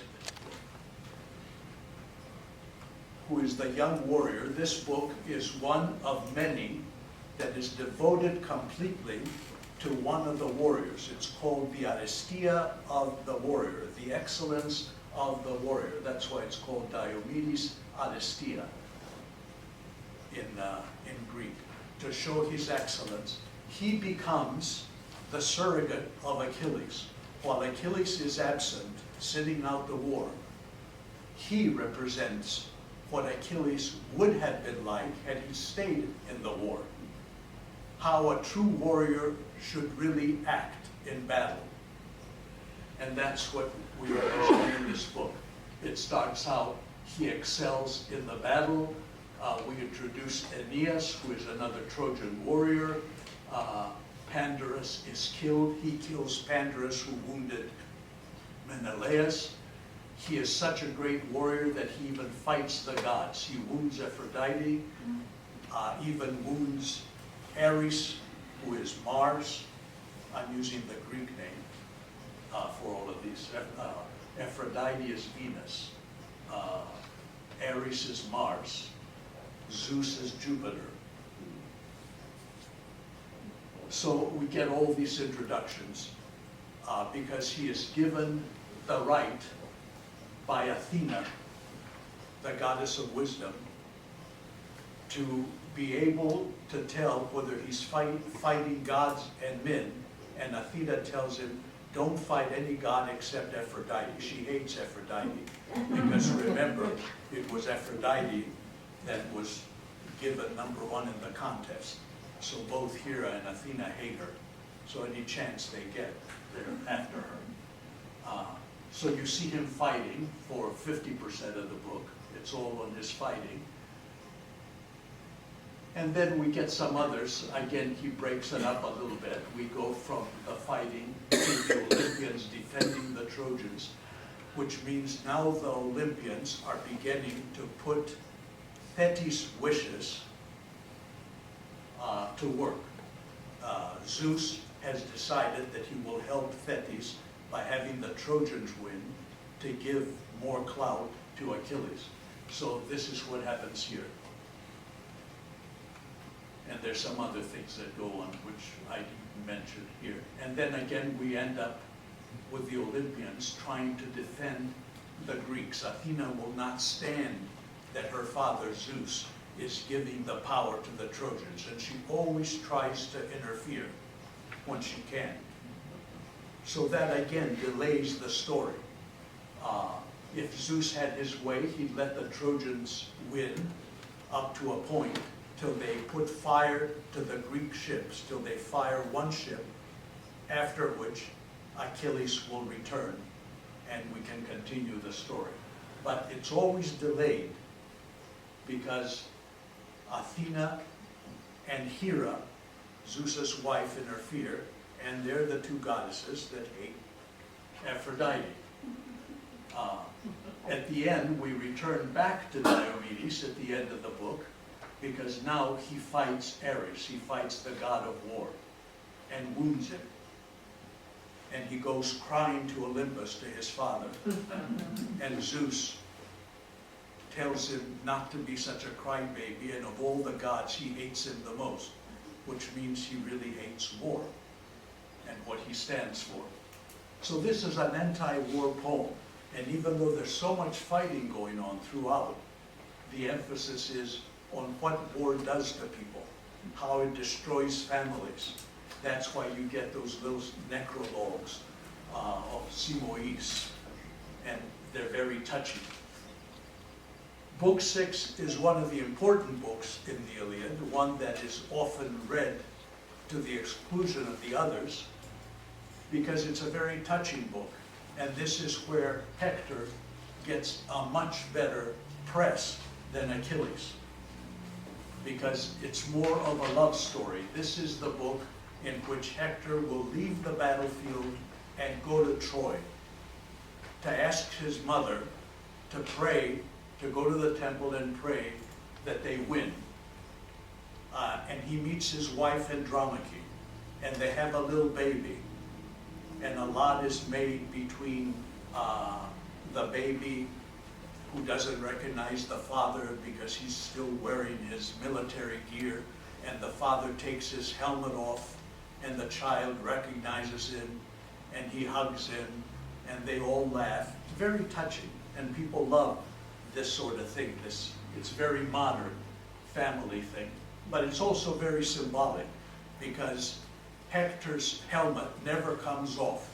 who is the young warrior. This book is one of many that is devoted completely to one of the warriors. It's called the Aristia of the warrior, the excellence of the warrior. That's why it's called Diomedes Aristia in Greek, to show his excellence. He becomes the surrogate of Achilles. While Achilles is absent, sitting out the war, he represents what Achilles would have been like had he stayed in the war. How a true warrior should really act in battle. And that's what we understand in this book. It starts out, he excels in the battle. We introduce Aeneas, who is another Trojan warrior. Pandarus is killed. He kills Pandarus, who wounded Menelaus. He is such a great warrior that he even fights the gods. He wounds Aphrodite, even wounds Ares, who is Mars. I'm using the Greek name for all of these. Aphrodite is Venus. Ares is Mars. Zeus is Jupiter. So we get all these introductions because he is given the right by Athena, the goddess of wisdom, to be able to tell whether he's fighting gods and men. And Athena tells him, don't fight any god except Aphrodite. She hates Aphrodite because remember, it was Aphrodite that was given #1 in the contest. So both Hera and Athena hate her. So any chance they get, they're after her. So you see him fighting for 50% of the book. It's all on his fighting. And then we get some others. Again, he breaks it up a little bit. We go from the fighting to the Olympians defending the Trojans, which means now the Olympians are beginning to put Thetis' wishes to work. Zeus has decided that he will help Thetis by having the Trojans win to give more clout to Achilles. So this is what happens here. And there's some other things that go on which I didn't mention here. And then again we end up with the Olympians trying to defend the Greeks. Athena will not stand that her father Zeus is giving the power to the Trojans, and she always tries to interfere when she can. So that again delays the story. If Zeus had his way, he'd let the Trojans win up to a point till they put fire to the Greek ships, till they fire one ship, after which Achilles will return and we can continue the story. But it's always delayed because Athena and Hera, Zeus's wife, interfere, and they're the two goddesses that hate Aphrodite. At the end, we return back to Diomedes at the end of the book, because now he fights Ares, he fights the god of war, and wounds him. And he goes crying to Olympus, to his father, and Zeus tells him not to be such a crybaby, and of all the gods, he hates him the most, which means he really hates war and what he stands for. So this is an anti-war poem, and even though there's so much fighting going on throughout, the emphasis is on what war does to people, how it destroys families. That's why you get those little necrologues of Simois, and they're very touching. Book 6 is one of the important books in the Iliad, one that is often read to the exclusion of the others, because it's a very touching book. And this is where Hector gets a much better press than Achilles, because it's more of a love story. This is the book in which Hector will leave the battlefield and go to Troy to ask his mother to pray to go to the temple and pray that they win. And he meets his wife Andromache, and they have a little baby. And a lot is made between the baby, who doesn't recognize the father because he's still wearing his military gear, and the father takes his helmet off, and the child recognizes him, and he hugs him, and they all laugh. Very touching, and people love this sort of thing. It's very modern family thing, but it's also very symbolic, because Hector's helmet never comes off.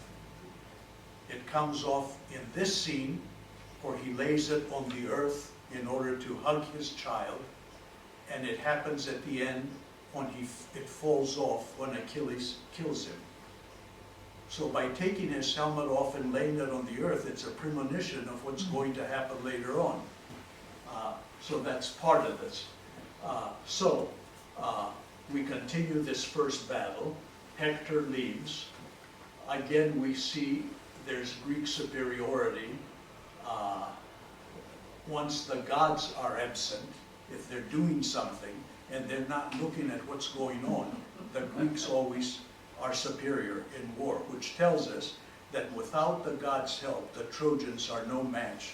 It comes off in this scene, where he lays it on the earth in order to hug his child, and it happens at the end when it falls off when Achilles kills him. So by taking his helmet off and laying it on the earth, it's a premonition of what's going to happen later on. So that's part of this. We continue this first battle. Hector leaves. Again, we see there's Greek superiority. Once the gods are absent, if they're doing something and they're not looking at what's going on, the Greeks always are superior in war, which tells us that without the gods' help, the Trojans are no match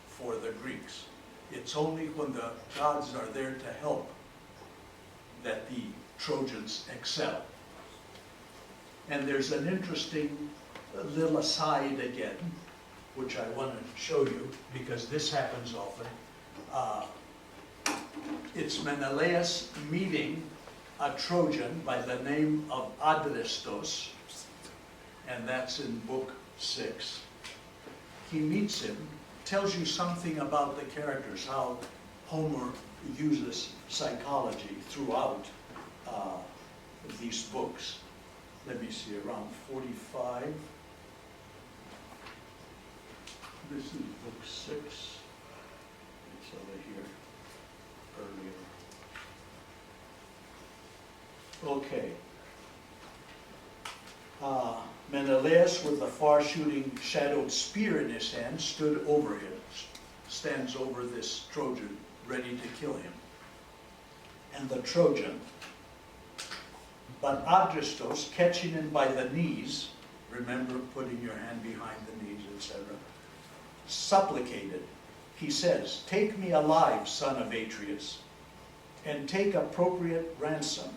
for the Greeks. It's only when the gods are there to help that the Trojans excel. And there's an interesting little aside again, which I want to show you, because this happens often. It's Menelaus meeting a Trojan by the name of Adrestos, and that's in book 6. He meets him, tells you something about the characters, how Homer uses psychology throughout these books. Let me see, around 45. This is book 6. It's over here earlier. Okay. Menelaus, with a far-shooting shadowed spear in his hand, stood over him, stands over this Trojan, ready to kill him. And the Trojan, but Adrestos, catching him by the knees, remember putting your hand behind the knees, etc., supplicated. He says, "Take me alive, son of Atreus, and take appropriate ransom.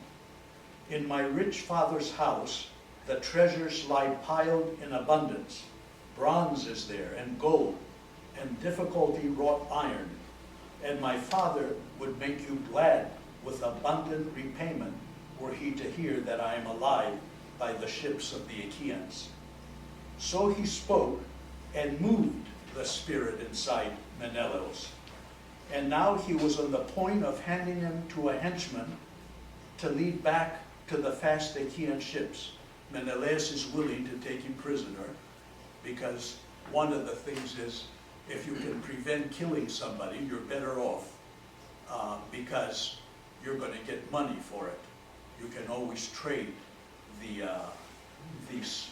In my rich father's house, the treasures lie piled in abundance. Bronze is there, and gold, and difficulty wrought iron. And my father would make you glad with abundant repayment, were he to hear that I am alive by the ships of the Achaeans." So he spoke, and moved the spirit inside Menelaus. And now he was on the point of handing him to a henchman to lead back to the fast Achaean ships. Menelaus is willing to take him prisoner, because one of the things is, if you can prevent killing somebody, you're better off, because you're going to get money for it. You can always trade these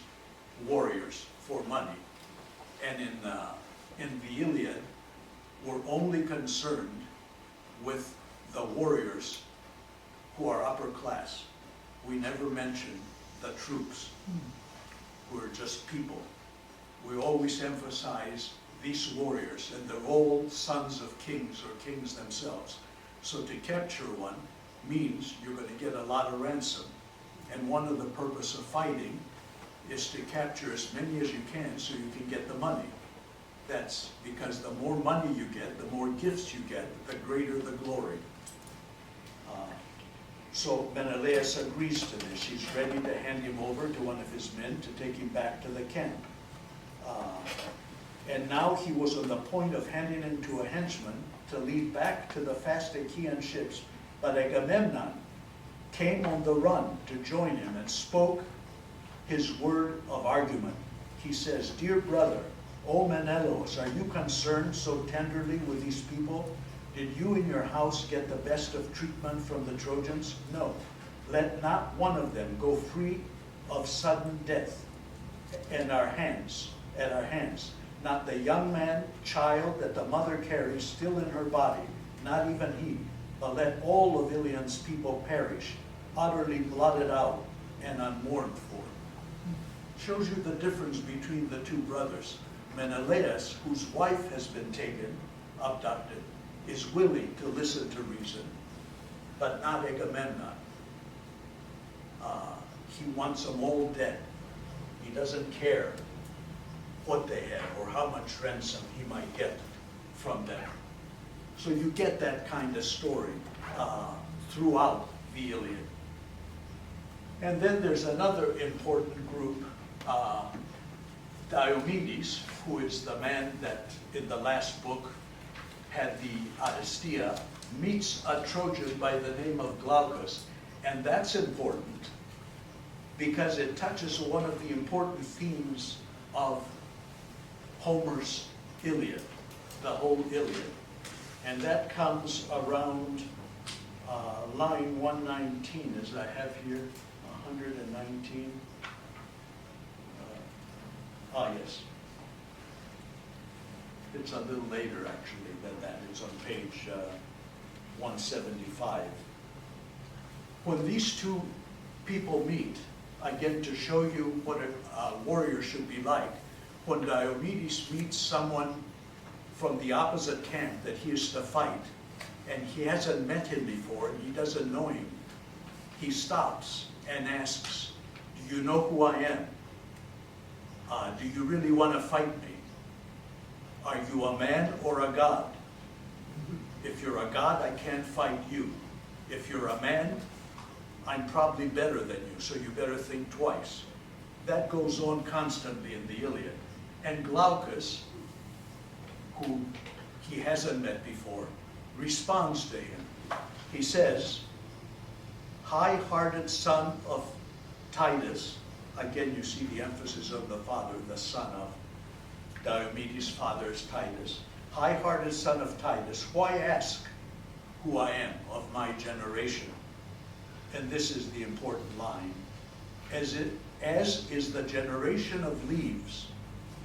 warriors for money. And in the Iliad, we're only concerned with the warriors who are upper class. We never mention the troops, who are just people. We always emphasize these warriors, and they're all sons of kings or kings themselves. So to capture one means you're going to get a lot of ransom. And one of the purpose of fighting is to capture as many as you can so you can get the money. That's because the more money you get, the more gifts you get, the greater the glory. So Menelaus agrees to this. He's ready to hand him over to one of his men to take him back to the camp. And now he was on the point of handing him to a henchman to lead back to the fast Achaean ships. But Agamemnon came on the run to join him and spoke his word of argument. He says, "Dear brother, O Menelaus, are you concerned so tenderly with these people? Did you in your house get the best of treatment from the Trojans? No. Let not one of them go free of sudden death at our hands. not the young man, child that the mother carries still in her body, not even he, but let all of Iliad's people perish, utterly blotted out and unmourned for. Shows you the difference between the two brothers. Menelaus, whose wife has been taken, abducted, is willing to listen to reason, but not Agamemnon. He wants them all dead. He doesn't care what they have or how much ransom he might get from them. So you get that kind of story throughout the Iliad. And then there's another important group, Diomedes, who is the man that in the last book had the Odyssea, meets a Trojan by the name of Glaucus. And that's important because it touches one of the important themes of Homer's Iliad, the whole Iliad. And that comes around line 119, as I have here, 119. Yes. It's a little later, actually, than that. It's on page 175. When these two people meet, again, to show you what a warrior should be like, when Diomedes meets someone from the opposite camp that he is to fight, and he hasn't met him before, and he doesn't know him, he stops and asks, "Do you know who I am? Do you really want to fight me? Are you a man or a god? If you're a god, I can't fight you. If you're a man, I'm probably better than you, so you better think twice." That goes on constantly in the Iliad. And Glaucus, who he hasn't met before, responds to him. He says, "High-hearted son of Titus," again you see the emphasis of the father, the son of Diomedes' father is Titus. "High-hearted son of Titus, why ask who I am of my generation?" And this is the important line. As is the generation of leaves,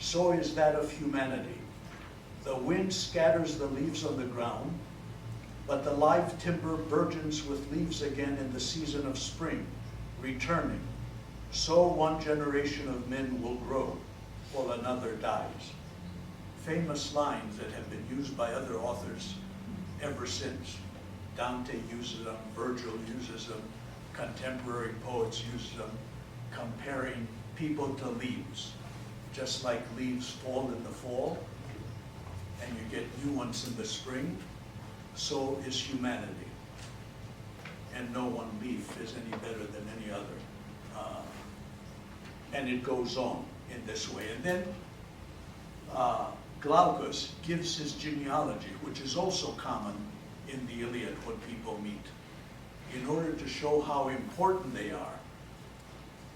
so is that of humanity. The wind scatters the leaves on the ground, but the live timber burgeons with leaves again in the season of spring, returning. So one generation of men will grow, while another dies. Famous lines that have been used by other authors ever since. Dante uses them, Virgil uses them, contemporary poets use them, comparing people to leaves. Just like leaves fall in the fall, and you get new ones in the spring, so is humanity. And no one leaf is any better than any other. And it goes on in this way. And then Glaucus gives his genealogy, which is also common in the Iliad when people meet, in order to show how important they are,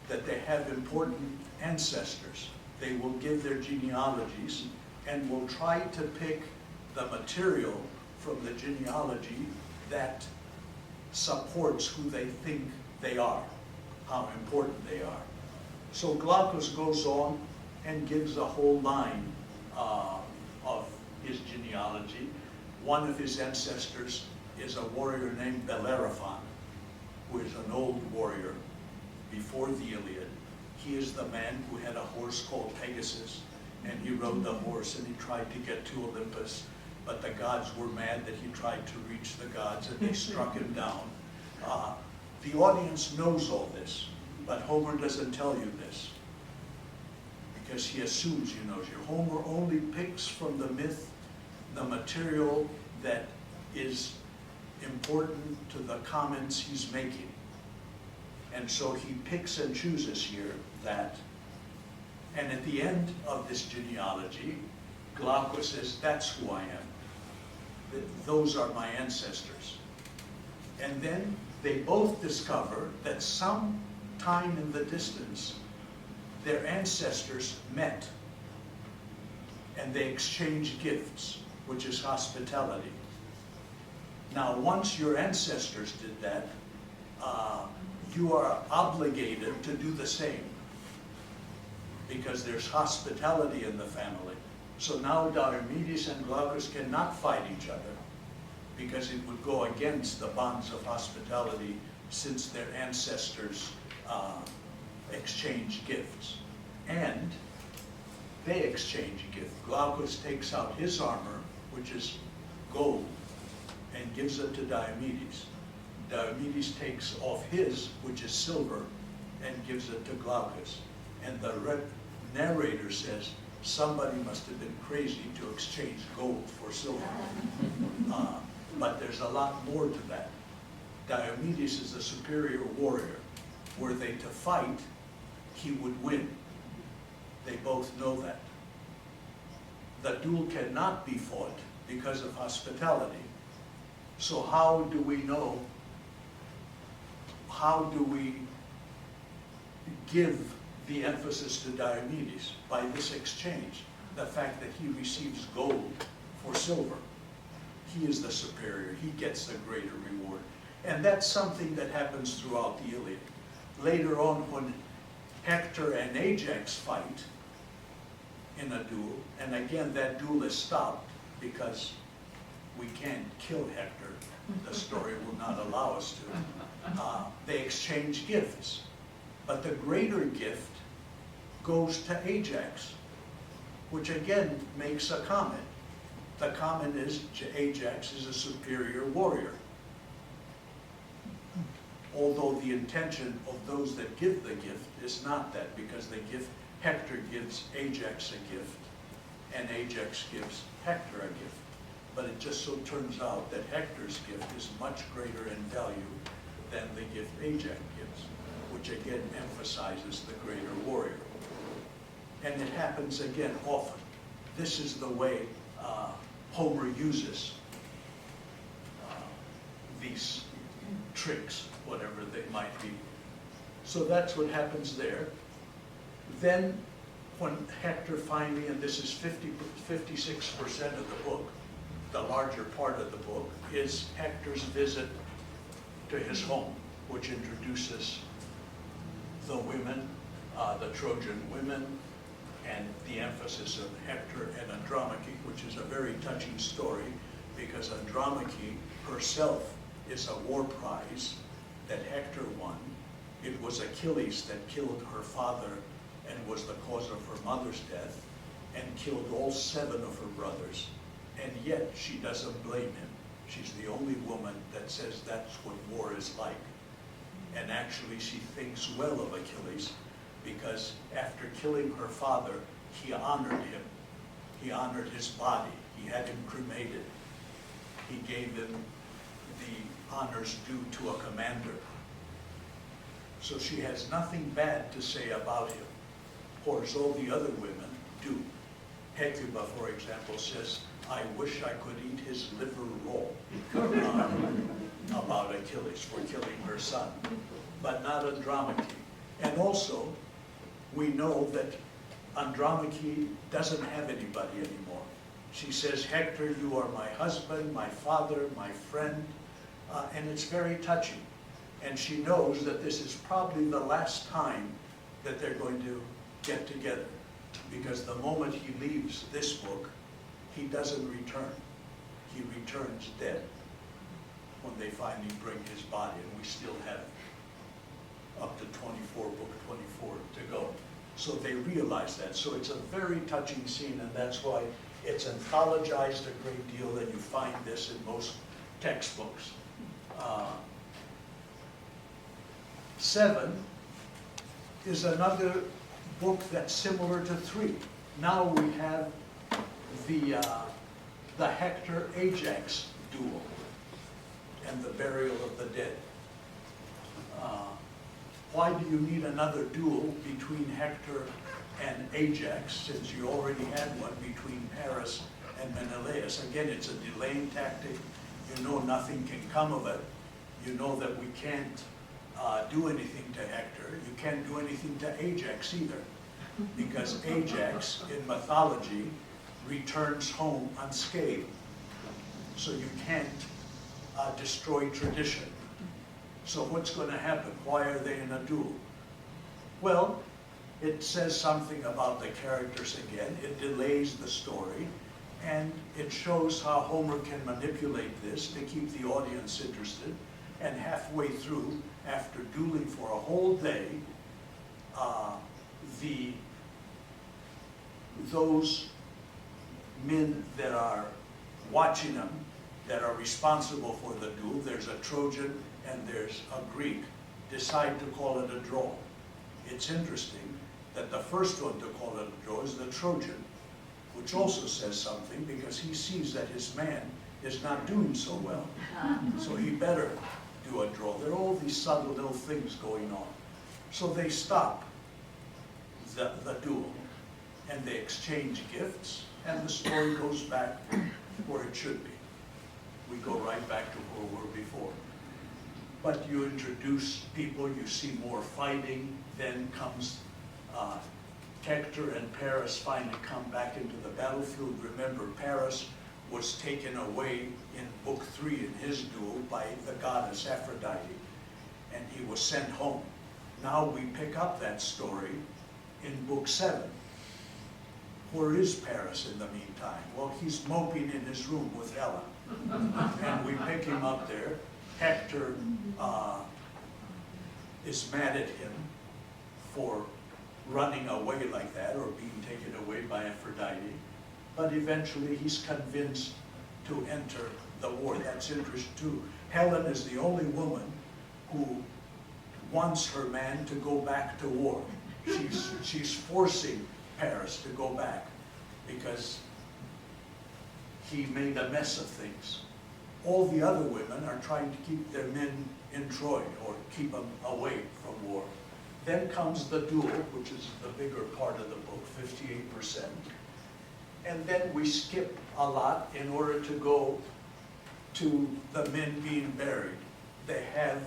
that they have important ancestors. They will give their genealogies and will try to pick the material from the genealogy that supports who they think they are, how important they are. So Glaucus goes on and gives a whole line of his genealogy. One of his ancestors is a warrior named Bellerophon, who is an old warrior before the Iliad. He is the man who had a horse called Pegasus, and he rode the horse and he tried to get to Olympus, but the gods were mad that he tried to reach the gods and they struck him down. The audience knows all this, but Homer doesn't tell you this because he assumes he knows you. Homer only picks from the myth the material that is important to the comments he's making. And so he picks and chooses here that. And at the end of this genealogy, Glaucus says, "That's who I am. Those are my ancestors." And then they both discover that some time in the distance, their ancestors met and they exchanged gifts, which is hospitality. Now, once your ancestors did that, you are obligated to do the same because there's hospitality in the family. So now Diomedes and Glaucus cannot fight each other because it would go against the bonds of hospitality since their ancestors exchanged gifts. And they exchange a gift. Glaucus takes out his armor, which is gold, and gives it to Diomedes. Diomedes takes off his, which is silver, and gives it to Glaucus. And the narrator says, somebody must have been crazy to exchange gold for silver. But there's a lot more to that. Diomedes is a superior warrior. Were they to fight, he would win. They both know that. The duel cannot be fought because of hospitality. So how do we know, how do we give the emphasis to Diomedes? By this exchange, the fact that he receives gold for silver. He is the superior, he gets the greater reward. And that's something that happens throughout the Iliad. Later on, when Hector and Ajax fight in a duel, and again that duel is stopped because we can't kill Hector, the story will not allow us to. They exchange gifts, but the greater gift goes to Ajax, which again makes a comment. The comment is Ajax is a superior warrior. Although the intention of those that give the gift is not that, because Hector gives Ajax a gift, and Ajax gives Hector a gift. But it just so turns out that Hector's gift is much greater in value than the gift Ajax gives, which again emphasizes the greater warrior. And it happens again often. This is the way Homer uses these tricks, whatever they might be. So that's what happens there. Then when Hector finally, and this is 56% of the book, the larger part of the book, is Hector's visit to his home, which introduces the women, the Trojan women, and the emphasis of Hector and Andromache, which is a very touching story, because Andromache herself is a war prize that Hector won. It was Achilles that killed her father and was the cause of her mother's death, and killed all 7 of her brothers. And yet she doesn't blame him. She's the only woman that says that's what war is like. And actually she thinks well of Achilles, because after killing her father, he honored him. He honored his body. He had him cremated. He gave him the honors due to a commander. So she has nothing bad to say about him, whereas all the other women do. Hecuba, for example, says, I wish I could eat his liver raw about Achilles for killing her son, but not Andromache. And also, we know that Andromache doesn't have anybody anymore. She says, Hector, you are my husband, my father, my friend, and it's very touching. And she knows that this is probably the last time that they're going to get together, because the moment he leaves this book, he doesn't return. He returns dead when they finally bring his body, and we still have up to 24, book 24 to go. So they realize that. So it's a very touching scene, and that's why it's anthologized a great deal, and you find this in most textbooks. 7 is another book that's similar to 3. Now we have the Hector-Ajax duel and the burial of the dead. Why do you need another duel between Hector and Ajax, since you already had one between Paris and Menelaus? Again, it's a delaying tactic. You know nothing can come of it. You know that we can't do anything to Hector. You can't do anything to Ajax either, because Ajax in mythology returns home unscathed. So you can't destroy tradition. So what's going to happen? Why are they in a duel? Well, It says something about the characters again. It delays the story, and it shows how Homer can manipulate this to keep the audience interested. And halfway through, after dueling for a whole day, those men that are watching them, that are responsible for the duel, there's a Trojan and there's a Greek, decide to call it a draw. It's interesting that the first one to call it a draw is the Trojan, which also says something because he sees that his man is not doing so well. So he better do a draw. There are all these subtle little things going on. So they stop the duel and they exchange gifts, and the story goes back where it should be. We go right back to where we were before. But you introduce people, you see more fighting, then comes Hector and Paris finally come back into the battlefield. Remember, Paris was taken away in Book 3 in his duel by the goddess Aphrodite, and he was sent home. Now we pick up that story in Book 7. Where is Paris in the meantime? Well, he's moping in his room with Helen. And we pick him up there. Hector is mad at him for running away like that or being taken away by Aphrodite. But eventually he's convinced to enter the war. That's interesting too. Helen is the only woman who wants her man to go back to war. She's forcing Paris to go back because he made a mess of things. All the other women are trying to keep their men in Troy or keep them away from war. Then comes the duel, which is the bigger part of the book, 58%. And then we skip a lot in order to go to the men being buried. They have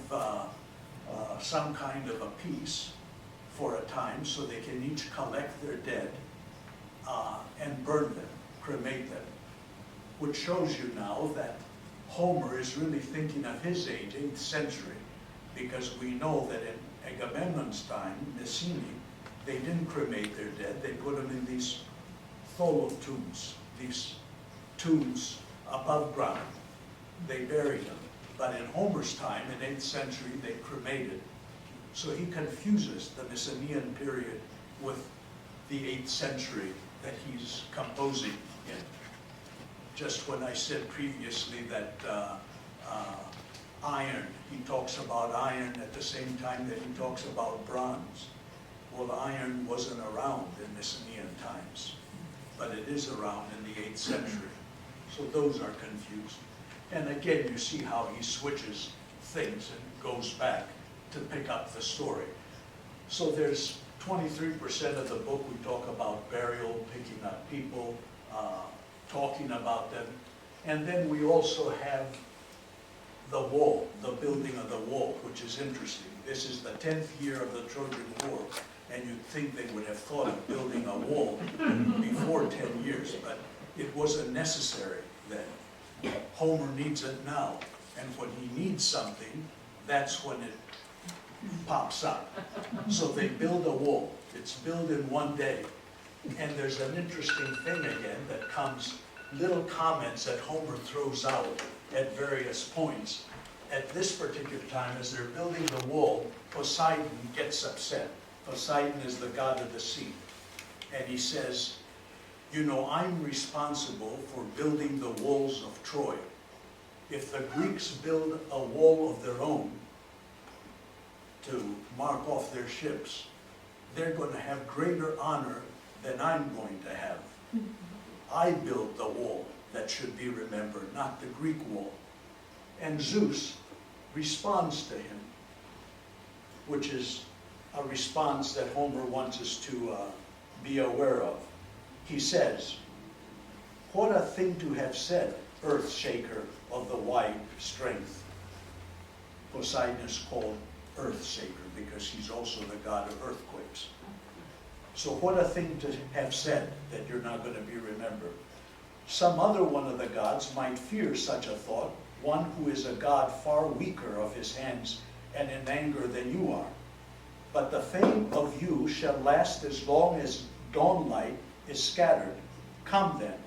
some kind of a peace for a time so they can each collect their dead and burn them, cremate them, which shows you now that Homer is really thinking of his age, 8th century, because we know that in Agamemnon's time, Mycenae, they didn't cremate their dead, they put them in these tholo tombs, these tombs above ground. They buried them. But in Homer's time, in 8th century, they cremated. So he confuses the Mycenaean period with the 8th century that he's composing in. Just when I said previously that iron, he talks about iron at the same time that he talks about bronze. Well, iron wasn't around in Mycenaean times, but it is around in the 8th century. So those are confused. And again, you see how he switches things and goes back to pick up the story. So there's 23% of the book we talk about burial, picking up people, talking about them. And then we also have the wall, the building of the wall, which is interesting. This is the 10th year of the Trojan War, and you'd think they would have thought of building a wall before 10 years, but it wasn't necessary then. Homer needs it now, and when he needs something, that's when it pops up. So they build a wall. It's built in one day. And there's an interesting thing again that comes, little comments that Homer throws out at various points. At this particular time, as they're building the wall, Poseidon gets upset. Poseidon is the god of the sea. And he says, you know, I'm responsible for building the walls of Troy. If the Greeks build a wall of their own to mark off their ships, they're going to have greater honor than I'm going to have. I built the wall that should be remembered, not the Greek wall. And Zeus responds to him, which is a response that Homer wants us to be aware of. He says, what a thing to have said, earth shaker of the wide strength. Poseidon is called earth shaker because he's also the god of earthquakes. So what a thing to have said that you're not going to be remembered. Some other one of the gods might fear such a thought, one who is a god far weaker of his hands and in anger than you are. But the fame of you shall last as long as dawnlight is scattered. Come then,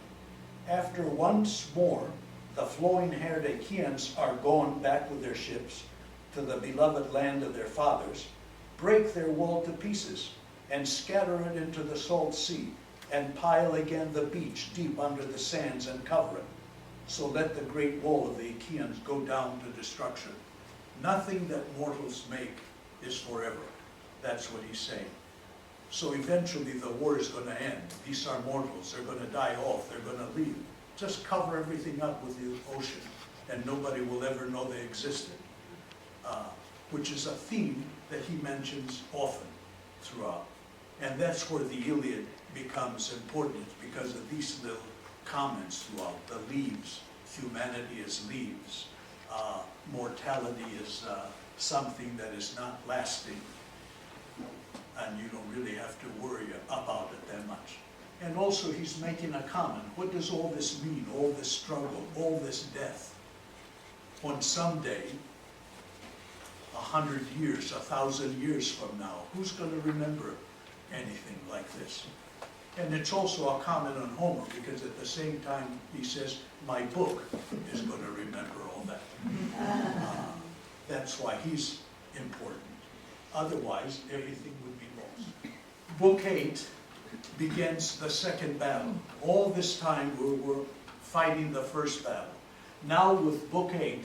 after once more the flowing-haired Achaeans are gone back with their ships to the beloved land of their fathers, break their wall to pieces and scatter it into the salt sea, and pile again the beach deep under the sands and cover it. So let the great wall of the Achaeans go down to destruction. Nothing that mortals make is forever. That's what he's saying. So eventually the war is going to end. These are mortals. They're going to die off. They're going to leave. Just cover everything up with the ocean, and nobody will ever know they existed. Which is a theme that he mentions often throughout. And that's where the Iliad becomes important, because of these little comments throughout. The leaves, humanity is leaves. Mortality is something that is not lasting, and you don't really have to worry about it that much. And also he's making a comment. What does all this mean? All this struggle, all this death? On someday, 100 years, 1,000 years from now, who's going to remember anything like this? And it's also a comment on Homer, because at the same time he says, my book is going to remember all that. That's why he's important. Otherwise, everything would be lost. Book 8 begins the second battle. All this time we're fighting the first battle. Now with Book 8,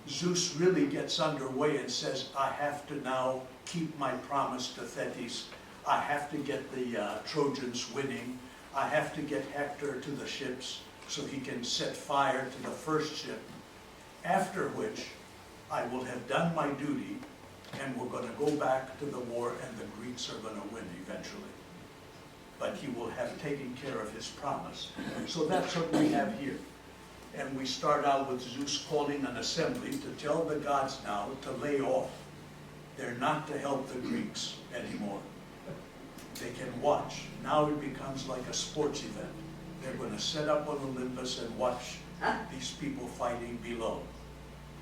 Zeus really gets underway and says, I have to now keep my promise to Thetis. I have to get the Trojans winning. I have to get Hector to the ships so he can set fire to the first ship. After which, I will have done my duty, and we're going to go back to the war, and the Greeks are going to win eventually. But he will have taken care of his promise. So that's what we have here. And we start out with Zeus calling an assembly to tell the gods now to lay off. They're not to help the Greeks anymore. They can watch. Now it becomes like a sports event. They're going to set up on Olympus and watch these people fighting below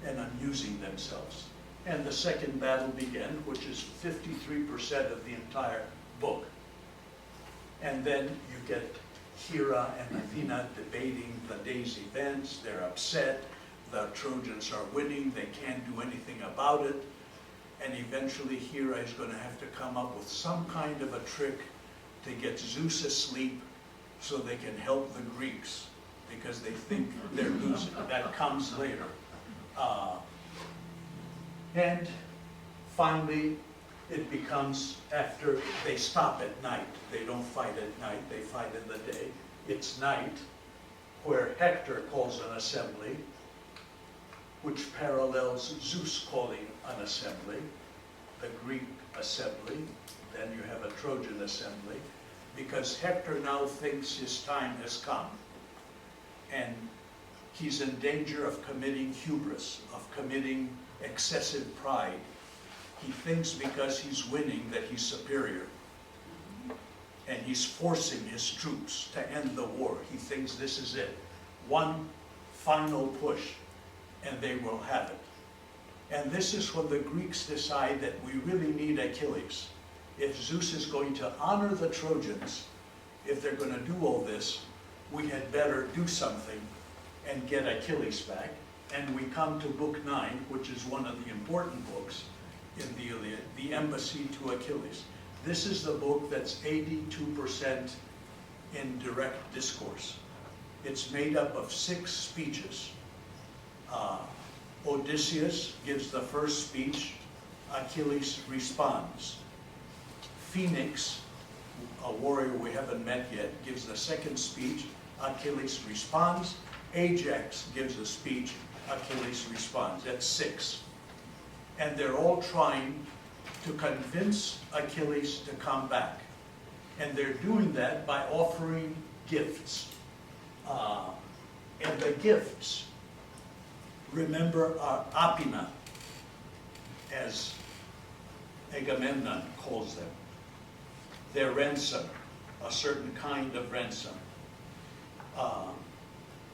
and amusing themselves. And the second battle began, which is 53% of the entire book. And then you get Hera and Athena debating the day's events. They're upset. The Trojans are winning. They can't do anything about it. And eventually Hera is going to have to come up with some kind of a trick to get Zeus asleep so they can help the Greeks, because they think they're losing. That comes later. And finally, it becomes after they stop at night. They don't fight at night, they fight in the day. It's night, where Hector calls an assembly, which parallels Zeus calling an assembly, the Greek assembly. Then you have a Trojan assembly, because Hector now thinks his time has come. And he's in danger of committing hubris, of committing excessive pride. He thinks because he's winning that he's superior. And he's forcing his troops to end the war. He thinks this is it. One final push, and they will have it. And this is when the Greeks decide that we really need Achilles. If Zeus is going to honor the Trojans, if they're going to do all this, we had better do something and get Achilles back. And we come to Book 9, which is one of the important books in the Iliad, the Embassy to Achilles. This is the book that's 82% in direct discourse. It's made up of 6 speeches. Odysseus gives the first speech, Achilles responds. Phoenix, a warrior we haven't met yet, gives the second speech, Achilles responds. Ajax gives a speech, Achilles responds. That's 6. And they're all trying to convince Achilles to come back. And they're doing that by offering gifts. And the gifts, remember, are apina, as Agamemnon calls them. They're ransom, a certain kind of ransom.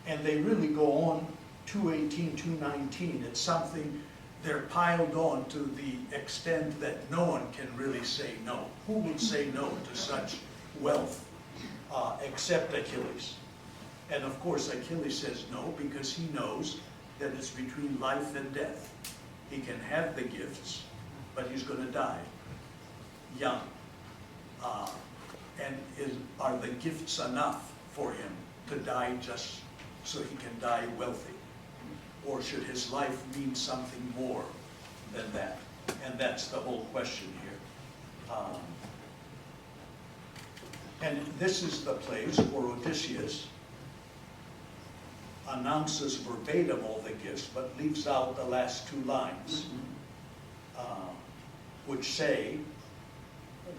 And they really go on 218, 219. It's something they're piled on to the extent that no one can really say no. Who would say no to such wealth except Achilles? And of course Achilles says no because he knows that it's between life and death. He can have the gifts, but he's going to die young. And are the gifts enough for him to die just so he can die wealthy? Or should his life mean something more than that? And that's the whole question here. And this is the place where Odysseus announces verbatim all the gifts, but leaves out the last two lines, which say,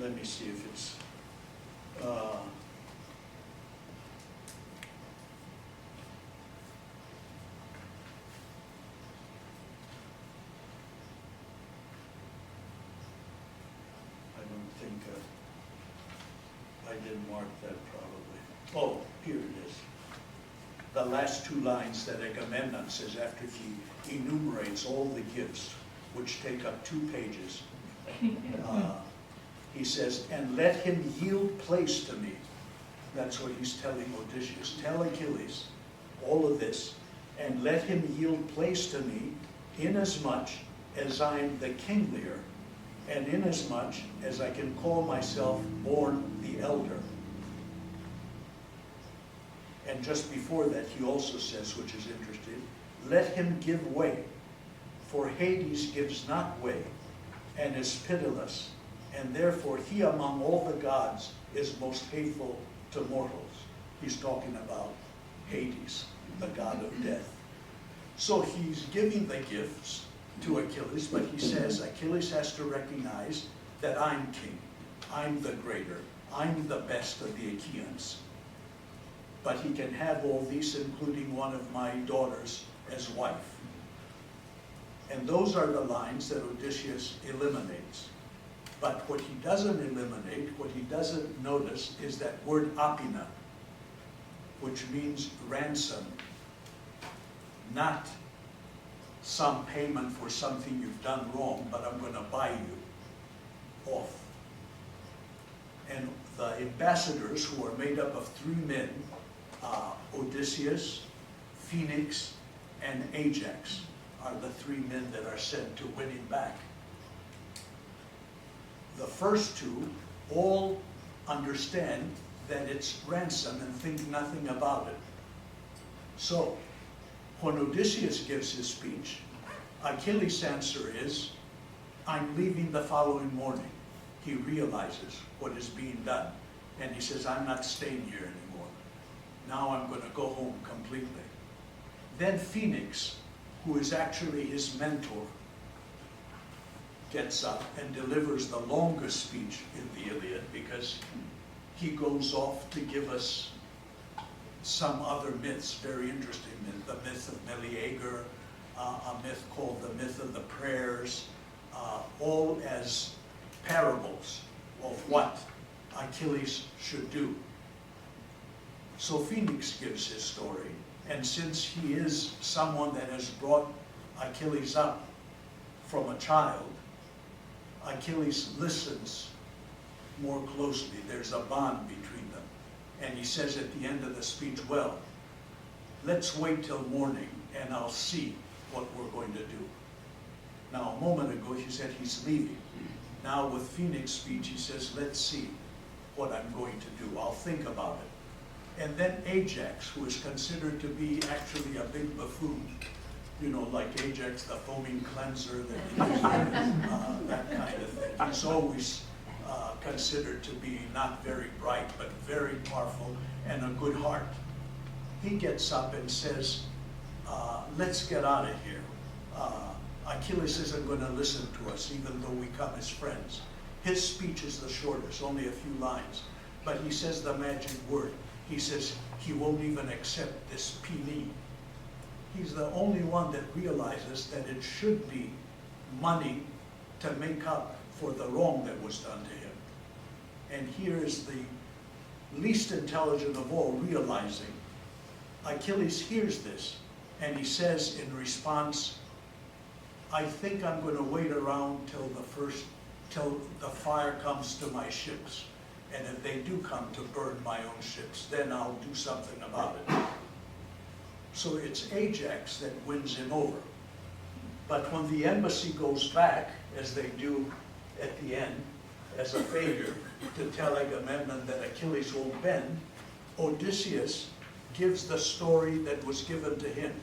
let me see if it's, I didn't mark that probably. Oh, here it is. The last two lines that Agamemnon says after he enumerates all the gifts, which take up 2 pages. He says, and let him yield place to me. That's what he's telling Odysseus. Tell Achilles all of this, and let him yield place to me inasmuch as I'm the kinglier, and inasmuch as I can call myself born the elder. And just before that, he also says, which is interesting, let him give way, for Hades gives not way, and is pitiless, and therefore he among all the gods is most hateful to mortals. He's talking about Hades, the god of death. So he's giving the gifts to Achilles, but he says Achilles has to recognize that I'm king, I'm the greater, I'm the best of the Achaeans. But he can have all these, including one of my daughters as wife. And those are the lines that Odysseus eliminates. But what he doesn't eliminate, what he doesn't notice, is that word apina, which means ransom, not some payment for something you've done wrong, but I'm going to buy you off. And the ambassadors, who are made up of 3 men, Odysseus, Phoenix, and Ajax, are the 3 men that are sent to win him back. The first 2 all understand that it's ransom and think nothing about it. So, when Odysseus gives his speech, Achilles' answer is, I'm leaving the following morning. He realizes what is being done, and he says, I'm not staying here anymore. Now I'm going to go home completely. Then Phoenix, who is actually his mentor, gets up and delivers the longest speech in the Iliad, because he goes off to give us some other myths, very interesting myths. The myth of Meleager, a myth called the myth of the prayers, all as parables of what Achilles should do. So Phoenix gives his story, and since he is someone that has brought Achilles up from a child, Achilles listens more closely. There's a bond between them. And he says at the end of the speech, well, let's wait till morning and I'll see what we're going to do. Now, a moment ago he said he's leaving. Now with Phoenix's speech he says, let's see what I'm going to do. I'll think about it. And then Ajax, who is considered to be actually a big buffoon, you know, like Ajax, the foaming cleanser, that kind of thing. He's always considered to be not very bright, but very powerful and a good heart. He gets up and says, let's get out of here. Achilles isn't going to listen to us, even though we come as friends. His speech is the shortest, only a few lines. But he says the magic word. He says he won't even accept this pini. He's the only one that realizes that it should be money to make up for the wrong that was done to him. And here is the least intelligent of all realizing. Achilles hears this, and he says in response, I think I'm going to wait around till the fire comes to my ships. And if they do come to burn my own ships, then I'll do something about it. So it's Ajax that wins him over. But when the embassy goes back, as they do at the end, as a favor, to tell Agamemnon that Achilles won't bend, Odysseus gives the story that was given to him.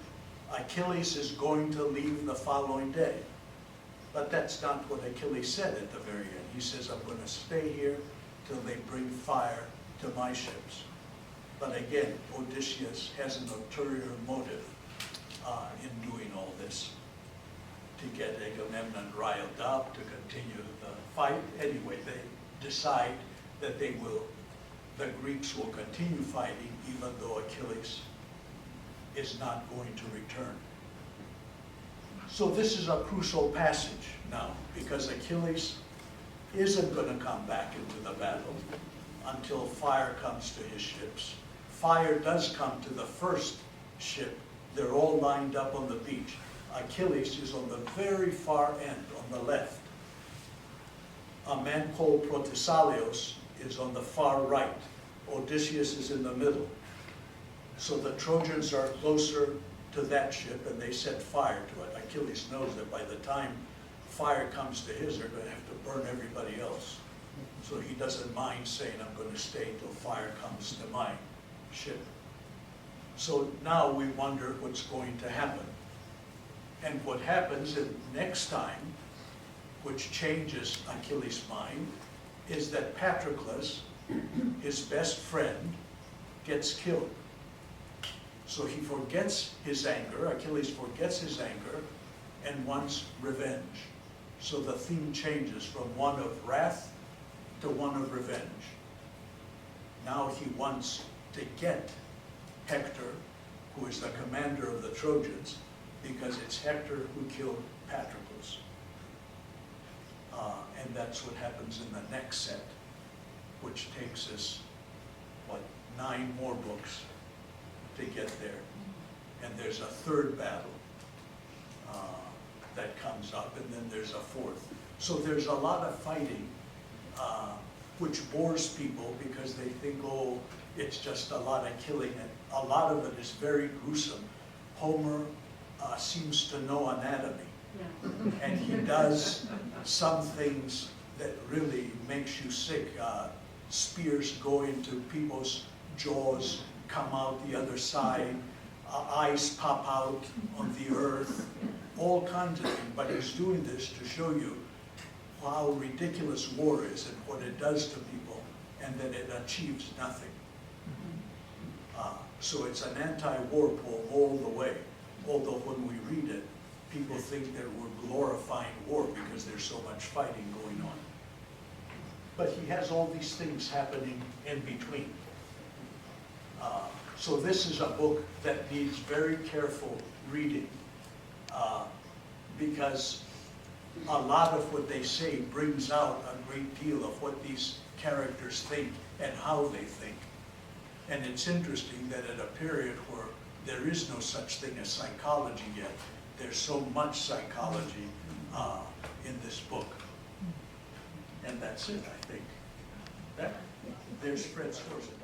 Achilles is going to leave the following day. But that's not what Achilles said at the very end. He says, I'm going to stay here till they bring fire to my ships. But again, Odysseus has an ulterior motive in doing all this, to get Agamemnon riled up, to continue the fight. Anyway, they decide that the Greeks will continue fighting even though Achilles is not going to return. So this is a crucial passage now, because Achilles isn't going to come back into the battle until fire comes to his ships. Fire does come to the first ship. They're all lined up on the beach. Achilles is on the very far end, on the left. A man called Protesilaus is on the far right. Odysseus is in the middle. So the Trojans are closer to that ship, and they set fire to it. Achilles knows that by the time fire comes to his, they're going to have to burn everybody else. So he doesn't mind saying, I'm going to stay till fire comes to my ship. So now we wonder what's going to happen. And what happens next time, which changes Achilles' mind, is that Patroclus, his best friend, gets killed. So he forgets his anger, Achilles forgets his anger, and wants revenge. So the theme changes from one of wrath to one of revenge. Now he wants to get Hector, who is the commander of the Trojans, because it's Hector who killed Patroclus. And that's what happens in the next set, which takes us, 9 more books to get there. And there's a third battle that comes up, and then there's a fourth. So there's a lot of fighting, which bores people because they think, oh, it's just a lot of killing. And a lot of it is very gruesome. Homer seems to know anatomy. Yeah. And he does some things that really makes you sick. Spears go into people's jaws, come out the other side, eyes pop out on the earth, all kinds of things. But he's doing this to show you how ridiculous war is and what it does to people, and that it achieves nothing. So it's an anti-war poem all the way, although when we read it, people think that we're glorifying war because there's so much fighting going on. But he has all these things happening in between. So this is a book that needs very careful reading, because a lot of what they say brings out a great deal of what these characters think and how they think. And it's interesting that at a period where there is no such thing as psychology yet, there's so much psychology in this book. And that's it, I think. There's Fred Scorsese.